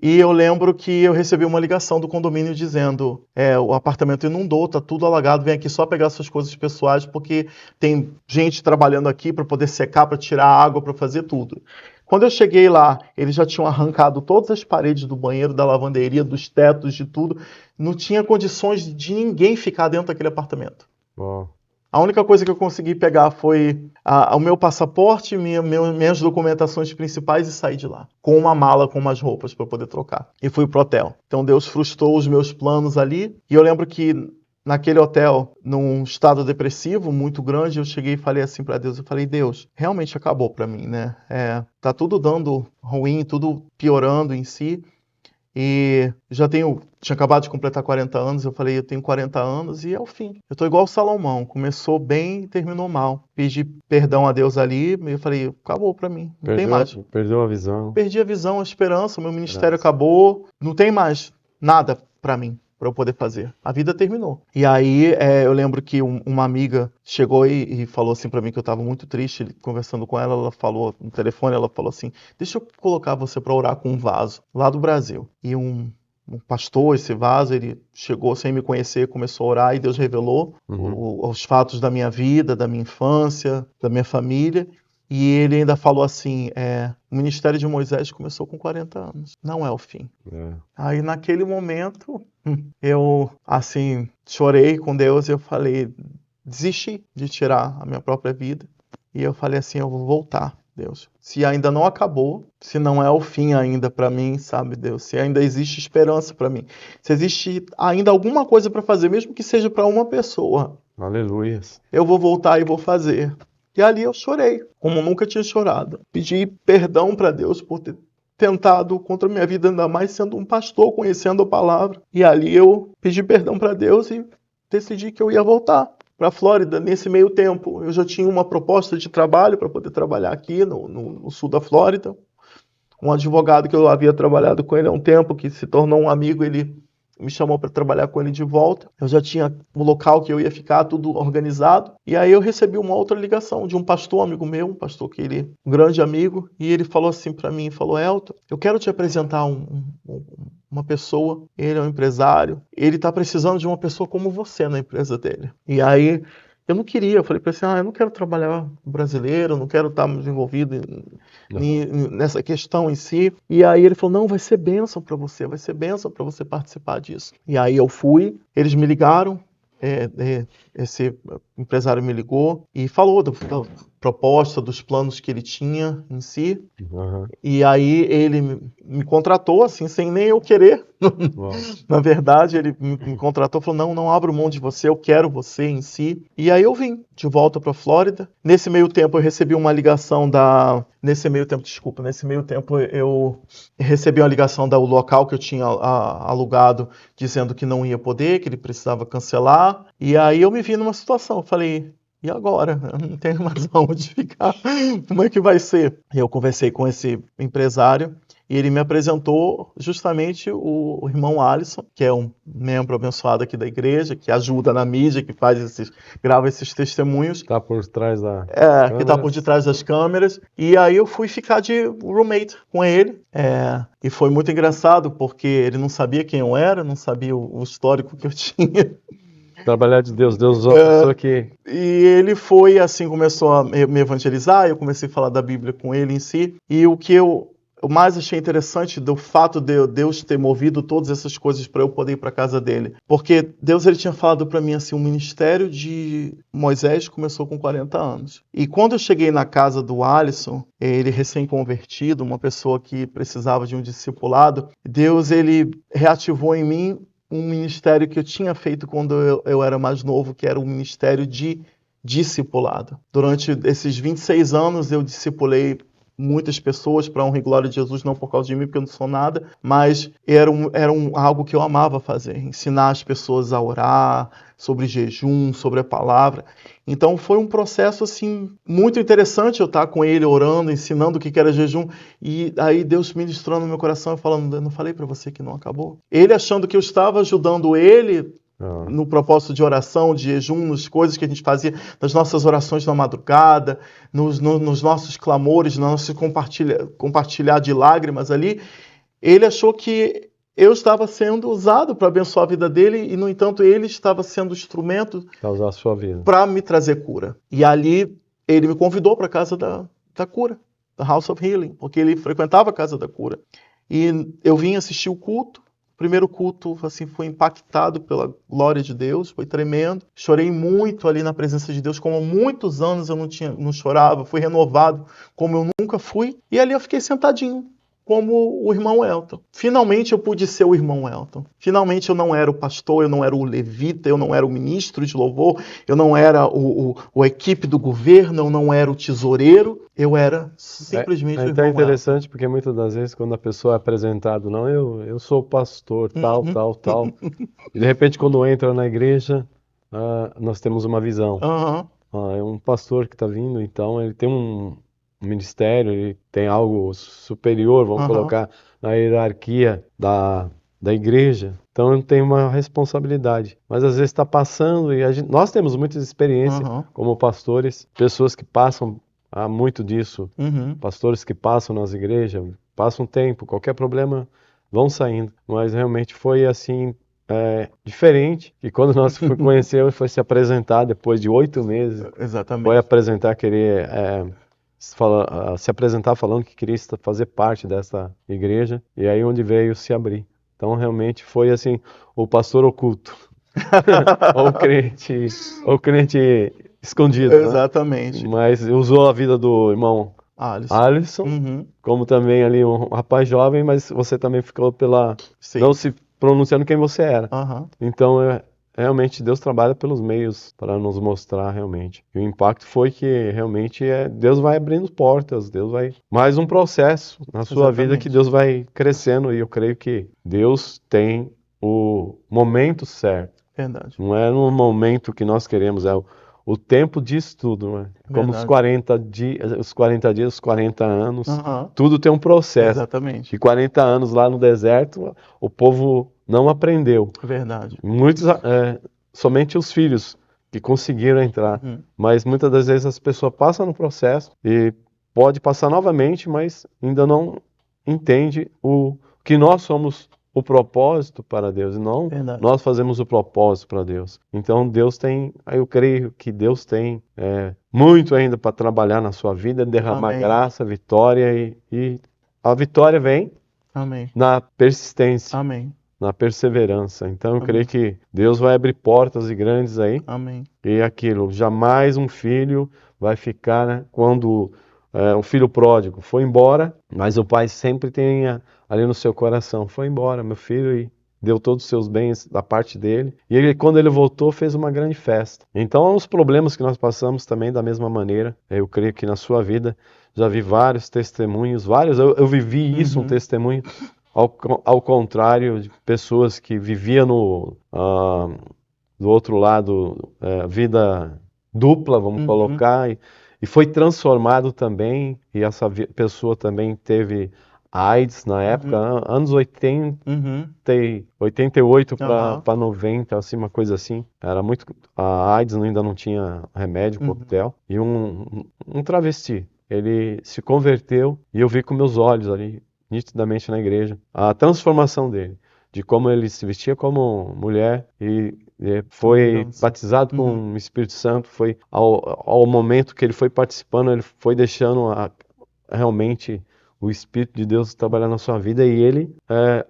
E eu lembro que eu recebi uma ligação do condomínio dizendo, o apartamento inundou, tá tudo alagado, vem aqui só pegar suas coisas pessoais, porque tem gente trabalhando aqui para poder secar, para tirar água, para fazer tudo. Quando eu cheguei lá, eles já tinham arrancado todas as paredes do banheiro, da lavanderia, dos tetos, de tudo. Não tinha condições de ninguém ficar dentro daquele apartamento. Uau. A única coisa que eu consegui pegar foi o meu passaporte, minhas documentações principais, e sair de lá, com uma mala, com umas roupas para poder trocar. E fui pro hotel. Então Deus frustrou os meus planos ali. E eu lembro que naquele hotel, num estado depressivo muito grande, eu cheguei e falei assim para Deus, eu falei, Deus, realmente acabou para mim, né? Tá tudo dando ruim, tudo piorando em si. E tinha acabado de completar 40 anos, eu falei, eu tenho 40 anos e é o fim. Eu tô igual o Salomão, começou bem e terminou mal. Pedi perdão a Deus ali, e eu falei, acabou pra mim, não tem mais. Perdeu a visão. Perdi a visão, a esperança, o meu ministério Graças. acabou, não tem mais nada pra mim, pra eu poder fazer. A vida terminou. E aí eu lembro que uma amiga chegou e falou assim pra mim que eu tava muito triste, conversando com ela, ela falou no telefone, ela falou assim, deixa eu colocar você pra orar com um vaso, lá do Brasil. E um pastor, esse vaso, ele chegou sem me conhecer, começou a orar e Deus revelou os fatos da minha vida, da minha infância, da minha família. E ele ainda falou assim, o ministério de Moisés começou com 40 anos, não é o fim. Aí naquele momento, eu assim, chorei com Deus e eu falei, desisti de tirar a minha própria vida. E eu falei assim, eu vou voltar, Deus. Se ainda não acabou, se não é o fim ainda para mim, sabe, Deus? Se ainda existe esperança para mim, se existe ainda alguma coisa para fazer, mesmo que seja para uma pessoa, Aleluias. eu vou voltar e vou fazer. E ali eu chorei, como nunca tinha chorado. Pedi perdão para Deus por ter tentado contra a minha vida, ainda mais sendo um pastor, conhecendo a palavra. E ali eu pedi perdão para Deus e decidi que eu ia voltar para a Flórida. Nesse meio tempo, eu já tinha uma proposta de trabalho para poder trabalhar aqui no sul da Flórida. Um advogado que eu havia trabalhado com ele há um tempo, que se tornou um amigo, ele me chamou para trabalhar com ele de volta. Eu já tinha o local que eu ia ficar, tudo organizado. E aí eu recebi uma outra ligação de um pastor amigo meu, um pastor que ele, um grande amigo, e ele falou assim para mim, falou, Elton, eu quero te apresentar uma pessoa, ele é um empresário, ele está precisando de uma pessoa como você na empresa dele. E aí eu não queria, eu falei para ele assim, eu não quero trabalhar brasileiro, eu não quero estar envolvido nessa questão em si. E aí ele falou, não, vai ser bênção para você, vai ser bênção para você participar disso. E aí eu fui, eles me ligaram, esse empresário me ligou e falou da proposta, dos planos que ele tinha em si. E aí ele me contratou, assim, sem nem eu querer. Na verdade, ele me contratou, falou, não abro mão de você, eu quero você em si. E aí eu vim de volta para a Flórida. Nesse meio tempo eu recebi uma ligação Nesse meio tempo eu recebi uma ligação do local que eu tinha alugado, dizendo que não ia poder, que ele precisava cancelar. E aí eu me vi numa situação, eu falei, e agora? Eu não tenho mais aonde ficar. Como é que vai ser? E eu conversei com esse empresário e ele me apresentou justamente o irmão Alisson, que é um membro abençoado aqui da igreja, que ajuda na mídia, que grava esses testemunhos. Está por trás da que está por detrás das câmeras. E aí eu fui ficar de roommate com ele. E foi muito engraçado, porque ele não sabia quem eu era, não sabia o histórico que eu tinha. Trabalhar de Deus usou a pessoa que... E ele foi, assim, começou a me evangelizar, eu comecei a falar da Bíblia com ele em si, e o que eu mais achei interessante do fato de Deus ter movido todas essas coisas para eu poder ir para a casa dele, porque Deus ele tinha falado para mim assim, o ministério de Moisés começou com 40 anos. E quando eu cheguei na casa do Alisson, ele recém-convertido, uma pessoa que precisava de um discipulado, Deus ele reativou em mim um ministério que eu tinha feito quando eu era mais novo, que era o ministério de discipulado. Durante esses 26 anos eu discipulei muitas pessoas para a honra e glória de Jesus, não por causa de mim, porque eu não sou nada, mas era algo que eu amava fazer, ensinar as pessoas a orar, sobre jejum, sobre a palavra. Então foi um processo assim muito interessante eu estar com ele orando, ensinando o que era jejum, e aí Deus ministrando no meu coração, falando, eu não falei para você que não acabou? Ele achando que eu estava ajudando ele no propósito de oração, de jejum, nas coisas que a gente fazia, nas nossas orações na madrugada, nos nossos clamores, no nosso compartilhar de lágrimas ali, ele achou que eu estava sendo usado para abençoar a vida dele e, no entanto, ele estava sendo instrumento para usar a sua vida, para me trazer cura. E ali ele me convidou para a casa da cura, da House of Healing, porque ele frequentava a casa da cura. E eu vim assistir o culto. O primeiro culto assim, foi impactado pela glória de Deus, foi tremendo. Chorei muito ali na presença de Deus, como há muitos anos eu não chorava, fui renovado como eu nunca fui. E ali eu fiquei sentadinho, como o irmão Elton. Finalmente eu pude ser o irmão Elton. Finalmente eu não era o pastor, eu não era o levita, eu não era o ministro de louvor, eu não era a equipe do governo, eu não era o tesoureiro, eu era simplesmente o Então é irmão interessante porque muitas das vezes quando a pessoa é apresentada, não, eu sou pastor, tal, Elton. tal, tal. E de repente quando entra na igreja, nós temos uma visão. Aham, É um pastor que está vindo, então ele tem um ministério, ele tem algo superior, vamos aham, colocar, na hierarquia da igreja. Então ele tem uma responsabilidade. Mas às vezes está passando e nós temos muita experiência aham, como pastores, pessoas que passam há muito disso, uhum, pastores que passam nas igrejas, passam tempo, qualquer problema vão saindo. Mas realmente foi assim diferente. E quando nós foi conhecer, ele foi se apresentar depois de 8 meses. Foi exatamente. apresentar, querer se apresentar falando que queria fazer parte dessa igreja. E aí onde veio se abrir. Então realmente foi assim, o pastor oculto. ou o crente escondido, né? Exatamente. Mas usou a vida do irmão Alisson. Alisson, Uhum, como também ali um rapaz jovem, mas você também ficou sim. não se pronunciando quem você era. Aham, Então, realmente Deus trabalha pelos meios para nos mostrar realmente. E o impacto foi que realmente Deus vai abrindo portas, Deus vai mais um processo na sua vida que exatamente. Deus vai crescendo e eu creio que Deus tem o momento certo. Verdade. Não é no momento que nós queremos, o tempo diz tudo, não é? Como os Verdade. 40 dias, os 40 anos, Aham, tudo tem um processo. exatamente. E 40 anos lá no deserto, o povo não aprendeu. Verdade. Muitos, somente os filhos que conseguiram entrar. Uhum, Mas muitas das vezes as pessoas passam no processo e pode passar novamente, mas ainda não entende que nós somos o propósito para Deus e não verdade. nós fazemos o propósito para Deus. Então Deus tem, eu creio que Deus tem muito ainda para trabalhar na sua vida, derramar Amém. graça, vitória e a vitória vem Amém. na persistência, Amém. na perseverança. Então eu Amém. creio que Deus vai abrir portas grandes aí Amém. e aquilo, jamais um filho vai ficar, né, quando o filho pródigo foi embora, mas o pai sempre tem ali no seu coração, foi embora, meu filho, e deu todos os seus bens da parte dele. E ele, quando ele voltou, fez uma grande festa. Então, os problemas que nós passamos também da mesma maneira, eu creio que na sua vida já vi vários testemunhos, eu vivi isso, um testemunho, ao contrário de pessoas que viviam do outro lado, vida dupla, vamos colocar, e foi transformado também, e essa pessoa também teve AIDS na época, anos 80, Uhum. 88 Aham. para 90, assim, uma coisa assim. A AIDS ainda não tinha remédio, coquetel, e um travesti, ele se converteu, e eu vi com meus olhos ali, nitidamente na igreja, a transformação dele, de como ele se vestia como mulher e foi batizado com o Espírito Santo, foi ao momento que ele foi participando, ele foi deixando realmente o Espírito de Deus trabalhar na sua vida e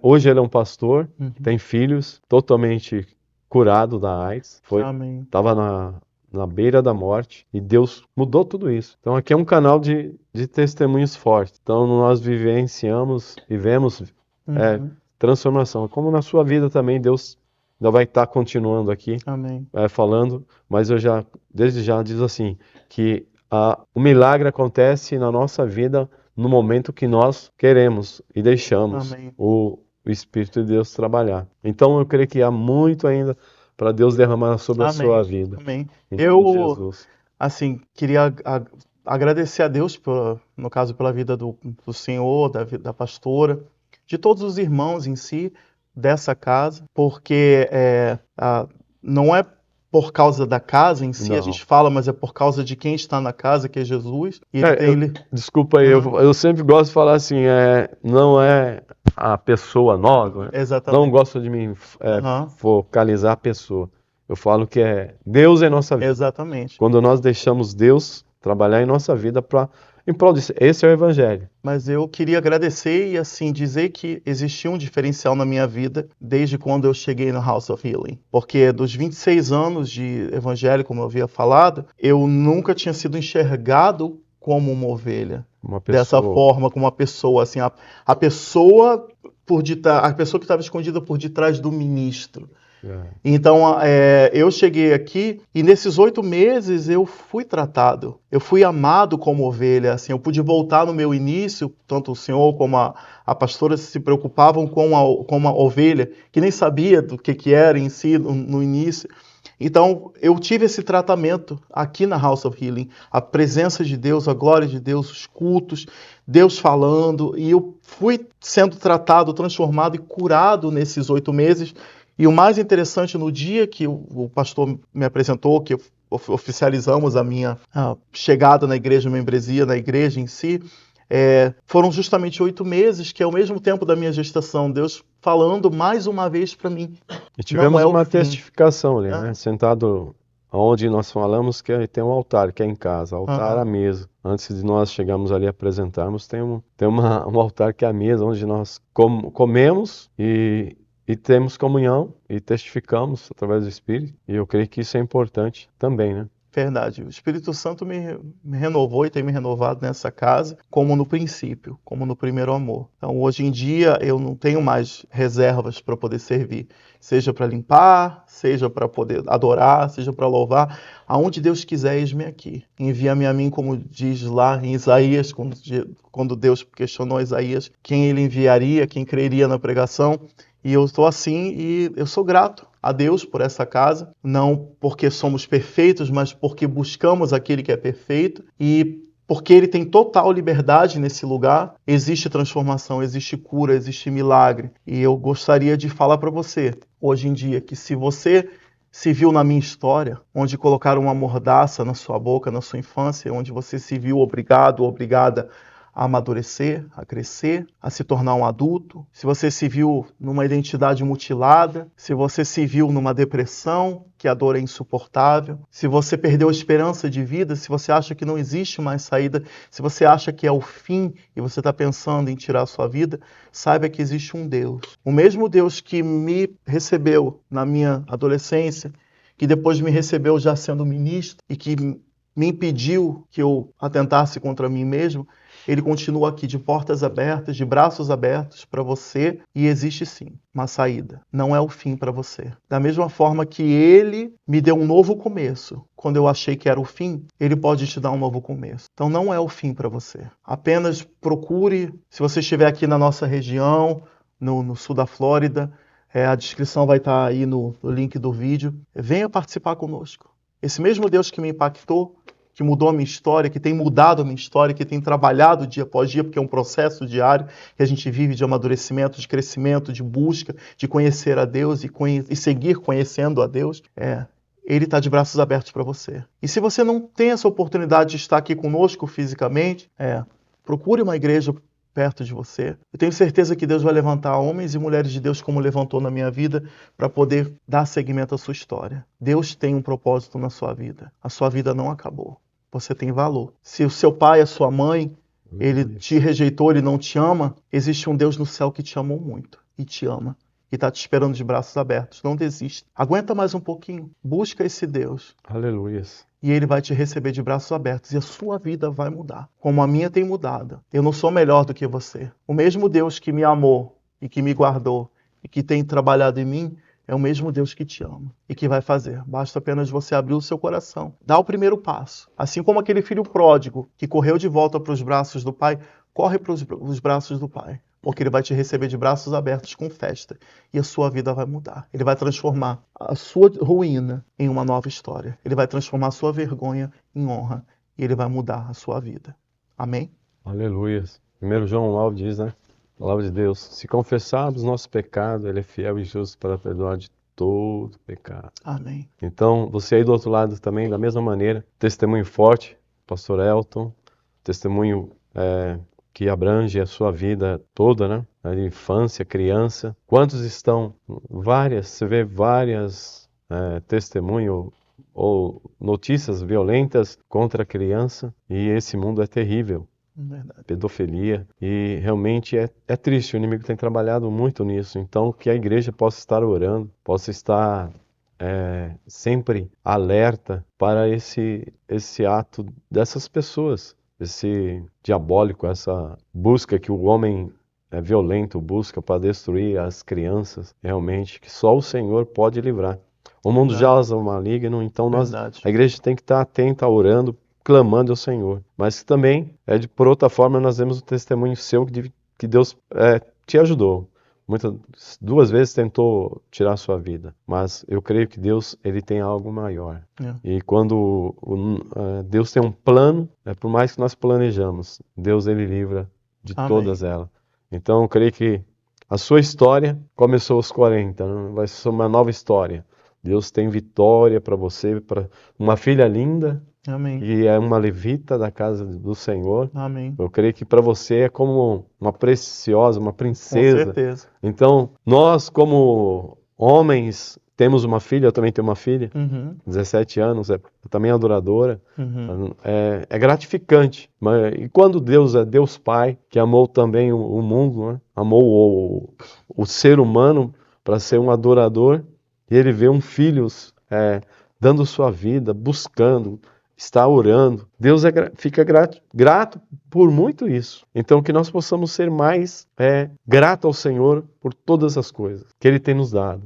hoje ele é um pastor, tem filhos, totalmente curado da AIDS, Amém. estava na beira da morte e Deus mudou tudo isso. Então aqui é um canal de testemunhos fortes. Então nós vivenciamos e vemos transformação. Como na sua vida também Deus ainda vai estar continuando aqui Amém. falando, mas eu desde já diz assim, que o milagre acontece na nossa vida no momento que nós queremos e deixamos Amém. o Espírito de Deus trabalhar. Então eu creio que há muito ainda para Deus derramar sobre a sua vida. Amém. Em nome de Eu, Jesus. assim, queria agradecer a Deus, no caso, pela vida do senhor, da pastora, de todos os irmãos em si, dessa casa, porque não é por causa da casa em si, a Não. gente fala, mas é por causa de quem está na casa, que é Jesus. E ele Desculpa aí, eu sempre gosto de falar assim, não é a pessoa nós, né? Exatamente. Não gosto de me focalizar a pessoa. Eu falo que Deus é nossa vida. Exatamente. Quando nós deixamos Deus trabalhar em nossa vida em prol disso. Esse é o Evangelho. Mas eu queria agradecer e assim dizer que existia um diferencial na minha vida desde quando eu cheguei no House of Healing. Porque dos 26 anos de Evangelho, como eu havia falado, eu nunca tinha sido enxergado como uma ovelha. Uma Dessa pessoa. forma, como uma pessoa, assim, a pessoa por detrás, a pessoa que estava escondida por detrás do ministro. É. Então, eu cheguei aqui e nesses 8 meses eu fui tratado, eu fui amado como ovelha, assim, eu pude voltar no meu início, tanto o senhor como a pastora se preocupavam com a ovelha, que nem sabia do que era em si no início. Então, eu tive esse tratamento aqui na House of Healing, a presença de Deus, a glória de Deus, os cultos, Deus falando, e eu fui sendo tratado, transformado e curado nesses 8 meses. E o mais interessante, no dia que o pastor me apresentou, que oficializamos a minha chegada na igreja, membresia na igreja em si, foram justamente 8 meses, que é o mesmo tempo da minha gestação, Deus falando mais uma vez para mim. E Não tivemos é o uma fim. testificação ali, né? Ah. Sentado onde nós falamos que tem um altar, que é em casa, altar à Aham. mesa. Antes de nós chegarmos ali a apresentarmos, tem um altar que é a mesa, onde nós comemos e temos comunhão e testificamos através do Espírito. E eu creio que isso é importante também, né? Verdade. O Espírito Santo me renovou e tem me renovado nessa casa, como no princípio, como no primeiro amor. Então, hoje em dia, eu não tenho mais reservas para poder servir, seja para limpar, seja para poder adorar, seja para louvar. Aonde Deus quiser, eis-me aqui. Envia-me a mim, como diz lá em Isaías, quando Deus questionou Isaías, quem ele enviaria, quem creria na pregação. E eu estou assim e eu sou grato a Deus por essa casa, não porque somos perfeitos, mas porque buscamos aquele que é perfeito e porque ele tem total liberdade nesse lugar. Existe transformação, existe cura, existe milagre. E eu gostaria de falar para você, hoje em dia, que se você se viu na minha história, onde colocaram uma mordaça na sua boca, na sua infância, onde você se viu obrigado, obrigada a amadurecer, a crescer, a se tornar um adulto, se você se viu numa identidade mutilada, se você se viu numa depressão, que a dor é insuportável, se você perdeu a esperança de vida, se você acha que não existe mais saída, se você acha que é o fim e você está pensando em tirar a sua vida, saiba que existe um Deus. O mesmo Deus que me recebeu na minha adolescência, que depois me recebeu já sendo ministro e que me impediu que eu atentasse contra mim mesmo, ele continua aqui de portas abertas, de braços abertos para você e existe sim uma saída. Não é o fim para você. Da mesma forma que ele me deu um novo começo, quando eu achei que era o fim, ele pode te dar um novo começo. Então não é o fim para você. Apenas procure, se você estiver aqui na nossa região, no sul da Flórida, a descrição vai estar aí no link do vídeo. Venha participar conosco. Esse mesmo Deus que me impactou, que mudou a minha história, que tem mudado a minha história, que tem trabalhado dia após dia, porque é um processo diário que a gente vive de amadurecimento, de crescimento, de busca, de conhecer a Deus e seguir conhecendo a Deus. Ele está de braços abertos para você. E se você não tem essa oportunidade de estar aqui conosco fisicamente, procure uma igreja perto de você. Eu tenho certeza que Deus vai levantar homens e mulheres de Deus como levantou na minha vida para poder dar seguimento à sua história. Deus tem um propósito na sua vida. A sua vida não acabou. Você tem valor. Se o seu pai, a sua mãe, ele te rejeitou, ele não te ama, existe um Deus no céu que te amou muito e te ama. E está te esperando de braços abertos. Não desista. Aguenta mais um pouquinho. Busca esse Deus. Aleluias. E ele vai te receber de braços abertos. E a sua vida vai mudar. Como a minha tem mudado. Eu não sou melhor do que você. O mesmo Deus que me amou e que me guardou e que tem trabalhado em mim é o mesmo Deus que te ama e que vai fazer. Basta apenas você abrir o seu coração. Dá o primeiro passo. Assim como aquele filho pródigo que correu de volta para os braços do pai, corre para os braços do pai. Porque ele vai te receber de braços abertos com festa. E a sua vida vai mudar. Ele vai transformar a sua ruína em uma nova história. Ele vai transformar a sua vergonha em honra. E ele vai mudar a sua vida. Amém? Aleluias. 1 João 9 diz, né? Palavra de Deus. Se confessarmos nosso pecado, Ele é fiel e justo para perdoar de todo pecado. Amém. Então, você aí do outro lado também, da mesma maneira, testemunho forte, Pastor Elton, testemunho que abrange a sua vida toda, né? A infância, criança. Quantos estão? Você vê várias testemunhos ou notícias violentas contra a criança e esse mundo é terrível. Verdade. Pedofilia, e realmente é triste, o inimigo tem trabalhado muito nisso, então que a igreja possa estar orando, possa estar sempre alerta para esse ato dessas pessoas esse diabólico, essa busca que o homem violento busca para destruir as crianças, realmente, que só o Senhor pode livrar. O mundo jaz ao maligno, então a igreja tem que estar atenta, orando, clamando ao Senhor. Mas também, por outra forma, nós vemos o testemunho seu que Deus te ajudou. Duas vezes tentou tirar a sua vida, mas eu creio que Deus ele tem algo maior. E quando Deus tem um plano, por mais que nós planejamos, Deus ele livra de todas elas. Então eu creio que a sua história começou aos 40, vai ser uma nova história. Deus tem vitória para você, para uma filha linda, que é uma levita da casa do Senhor. Eu creio que para você é como uma preciosa, uma princesa. Com certeza. Então, nós como homens temos uma filha, eu também tenho uma filha, 17 anos, também adoradora. É gratificante. E quando Deus é Deus Pai, que amou também o mundo, né? Amou o ser humano para ser um adorador, e ele vê um filho dando sua vida, buscando, está orando. Deus fica grato por muito isso. Então que nós possamos ser mais grato ao Senhor por todas as coisas que Ele tem nos dado.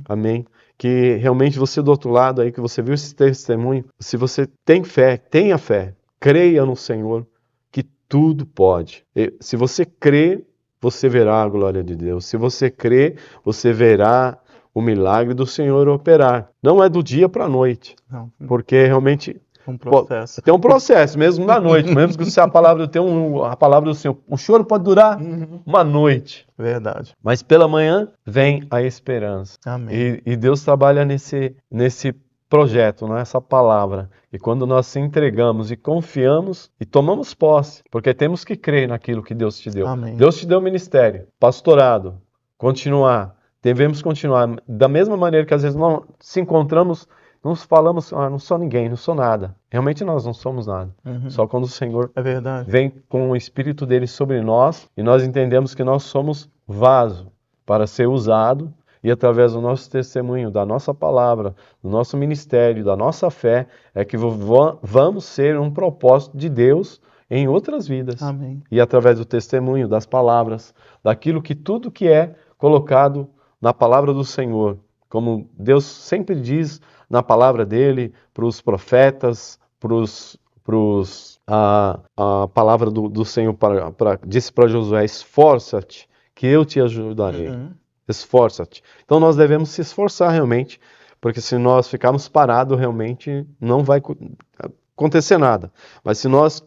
Amém. Que realmente você do outro lado aí, que você viu esse testemunho, se você tem fé, tenha fé, creia no Senhor, que tudo pode. Se você crê, você verá a glória de Deus. Se você crê, você verá o milagre do Senhor operar. Não é do dia para a noite, porque realmente tem um processo, mesmo na noite, mesmo que se a palavra do Senhor, o choro pode durar uma noite. Verdade. Mas pela manhã vem a esperança. Amém. E Deus trabalha nesse projeto, nessa palavra. E quando nós se entregamos e confiamos e tomamos posse, porque temos que crer naquilo que Deus te deu. Amém. Deus te deu ministério, pastorado, continuar. Devemos continuar. Da mesma maneira que às vezes não se encontramos, nós falamos, não sou ninguém, não sou nada. Realmente nós não somos nada. Só quando o Senhor vem com o Espírito dele sobre nós e nós entendemos que nós somos vaso para ser usado e através do nosso testemunho, da nossa palavra, do nosso ministério, da nossa fé, é que vamos ser um propósito de Deus em outras vidas. Amém. E através do testemunho, das palavras, daquilo que tudo que é colocado na palavra do Senhor, como Deus sempre diz na palavra dele, para os profetas, a palavra do Senhor disse para Josué: esforça-te, que eu te ajudarei. Esforça-te. Então nós devemos se esforçar realmente, porque se nós ficarmos parados, realmente não vai acontecer nada. Mas se nós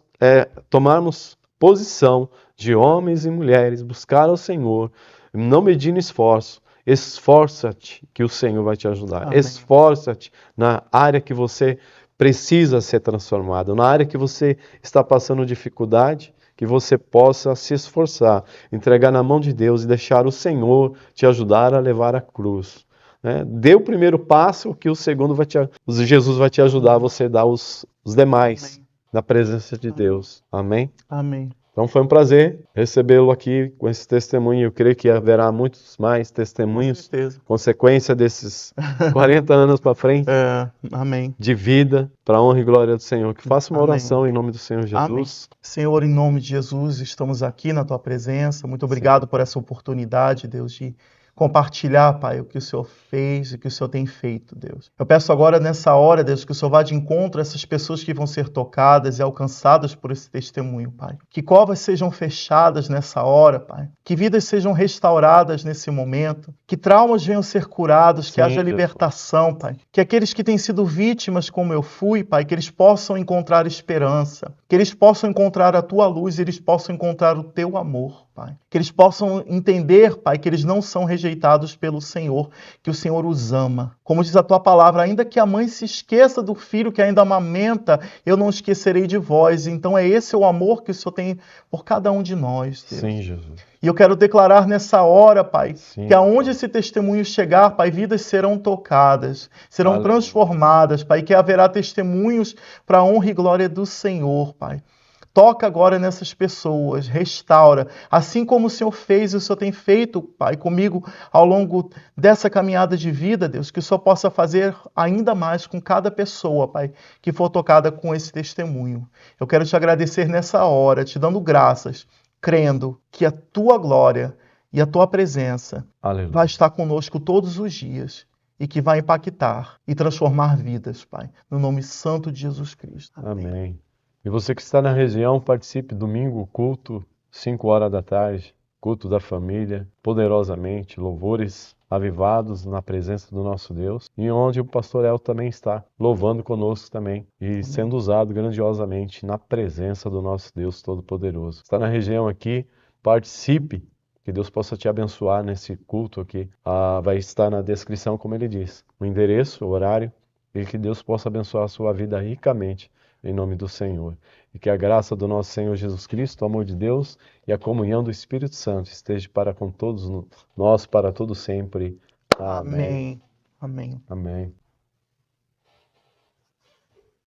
tomarmos posição de homens e mulheres, buscar ao Senhor, não medindo esforço, esforça-te que o Senhor vai te ajudar. Amém. Esforça-te na área que você precisa ser transformado, na área que você está passando dificuldade, que você possa se esforçar, entregar na mão de Deus e deixar o Senhor te ajudar a levar a cruz. Dê o primeiro passo que o segundo Jesus vai te ajudar a você dar os demais. Amém. Na presença de Deus. Amém? Amém. Então foi um prazer recebê-lo aqui com esse testemunho. Eu creio que haverá muitos mais testemunhos, consequência desses 40 anos para frente, amém. De vida, para a honra e glória do Senhor. Que faça uma oração em nome do Senhor Jesus. Amém. Senhor, em nome de Jesus, estamos aqui na Tua presença. Muito obrigado por essa oportunidade, Deus, de compartilhar, Pai, o que o Senhor fez e o que o Senhor tem feito, Deus. Eu peço agora, nessa hora, Deus, que o Senhor vá de encontro a essas pessoas que vão ser tocadas e alcançadas por esse testemunho, Pai. Que covas sejam fechadas nessa hora, Pai. Que vidas sejam restauradas nesse momento. Que traumas venham ser curados, que haja libertação, Pai. Que aqueles que têm sido vítimas, como eu fui, Pai, que eles possam encontrar esperança. Que eles possam encontrar a Tua luz e eles possam encontrar o Teu amor, Pai. Que eles possam entender, Pai, que eles não são rejeitados pelo Senhor, que o Senhor os ama. Como diz a Tua palavra, ainda que a mãe se esqueça do filho que ainda amamenta, eu não esquecerei de vós. Então é esse o amor que o Senhor tem por cada um de nós, Deus. Sim, Jesus. E eu quero declarar nessa hora, Pai, Sim, que aonde esse testemunho chegar, Pai, vidas serão tocadas, serão transformadas, Pai, que haverá testemunhos para a honra e glória do Senhor, Pai. Toca agora nessas pessoas, restaura. Assim como o Senhor fez e o Senhor tem feito, Pai, comigo ao longo dessa caminhada de vida, Deus, que o Senhor possa fazer ainda mais com cada pessoa, Pai, que for tocada com esse testemunho. Eu quero te agradecer nessa hora, te dando graças, crendo que a tua glória e a tua presença Aleluia. vai estar conosco todos os dias e que vai impactar e transformar vidas, Pai, no nome santo de Jesus Cristo. Amém. E você que está na região, participe domingo, culto, 5 horas da tarde, culto da família, poderosamente, louvores avivados na presença do nosso Deus, e onde o pastor El também está, louvando conosco também, e sendo usado grandiosamente na presença do nosso Deus Todo-Poderoso. Está na região aqui, participe, que Deus possa te abençoar nesse culto aqui. Vai estar na descrição, como ele diz, o endereço, o horário, e que Deus possa abençoar a sua vida ricamente, em nome do Senhor. E que a graça do nosso Senhor Jesus Cristo, o amor de Deus e a comunhão do Espírito Santo esteja para com todos nós, para todo sempre. Amém. Amém. Amém. Amém.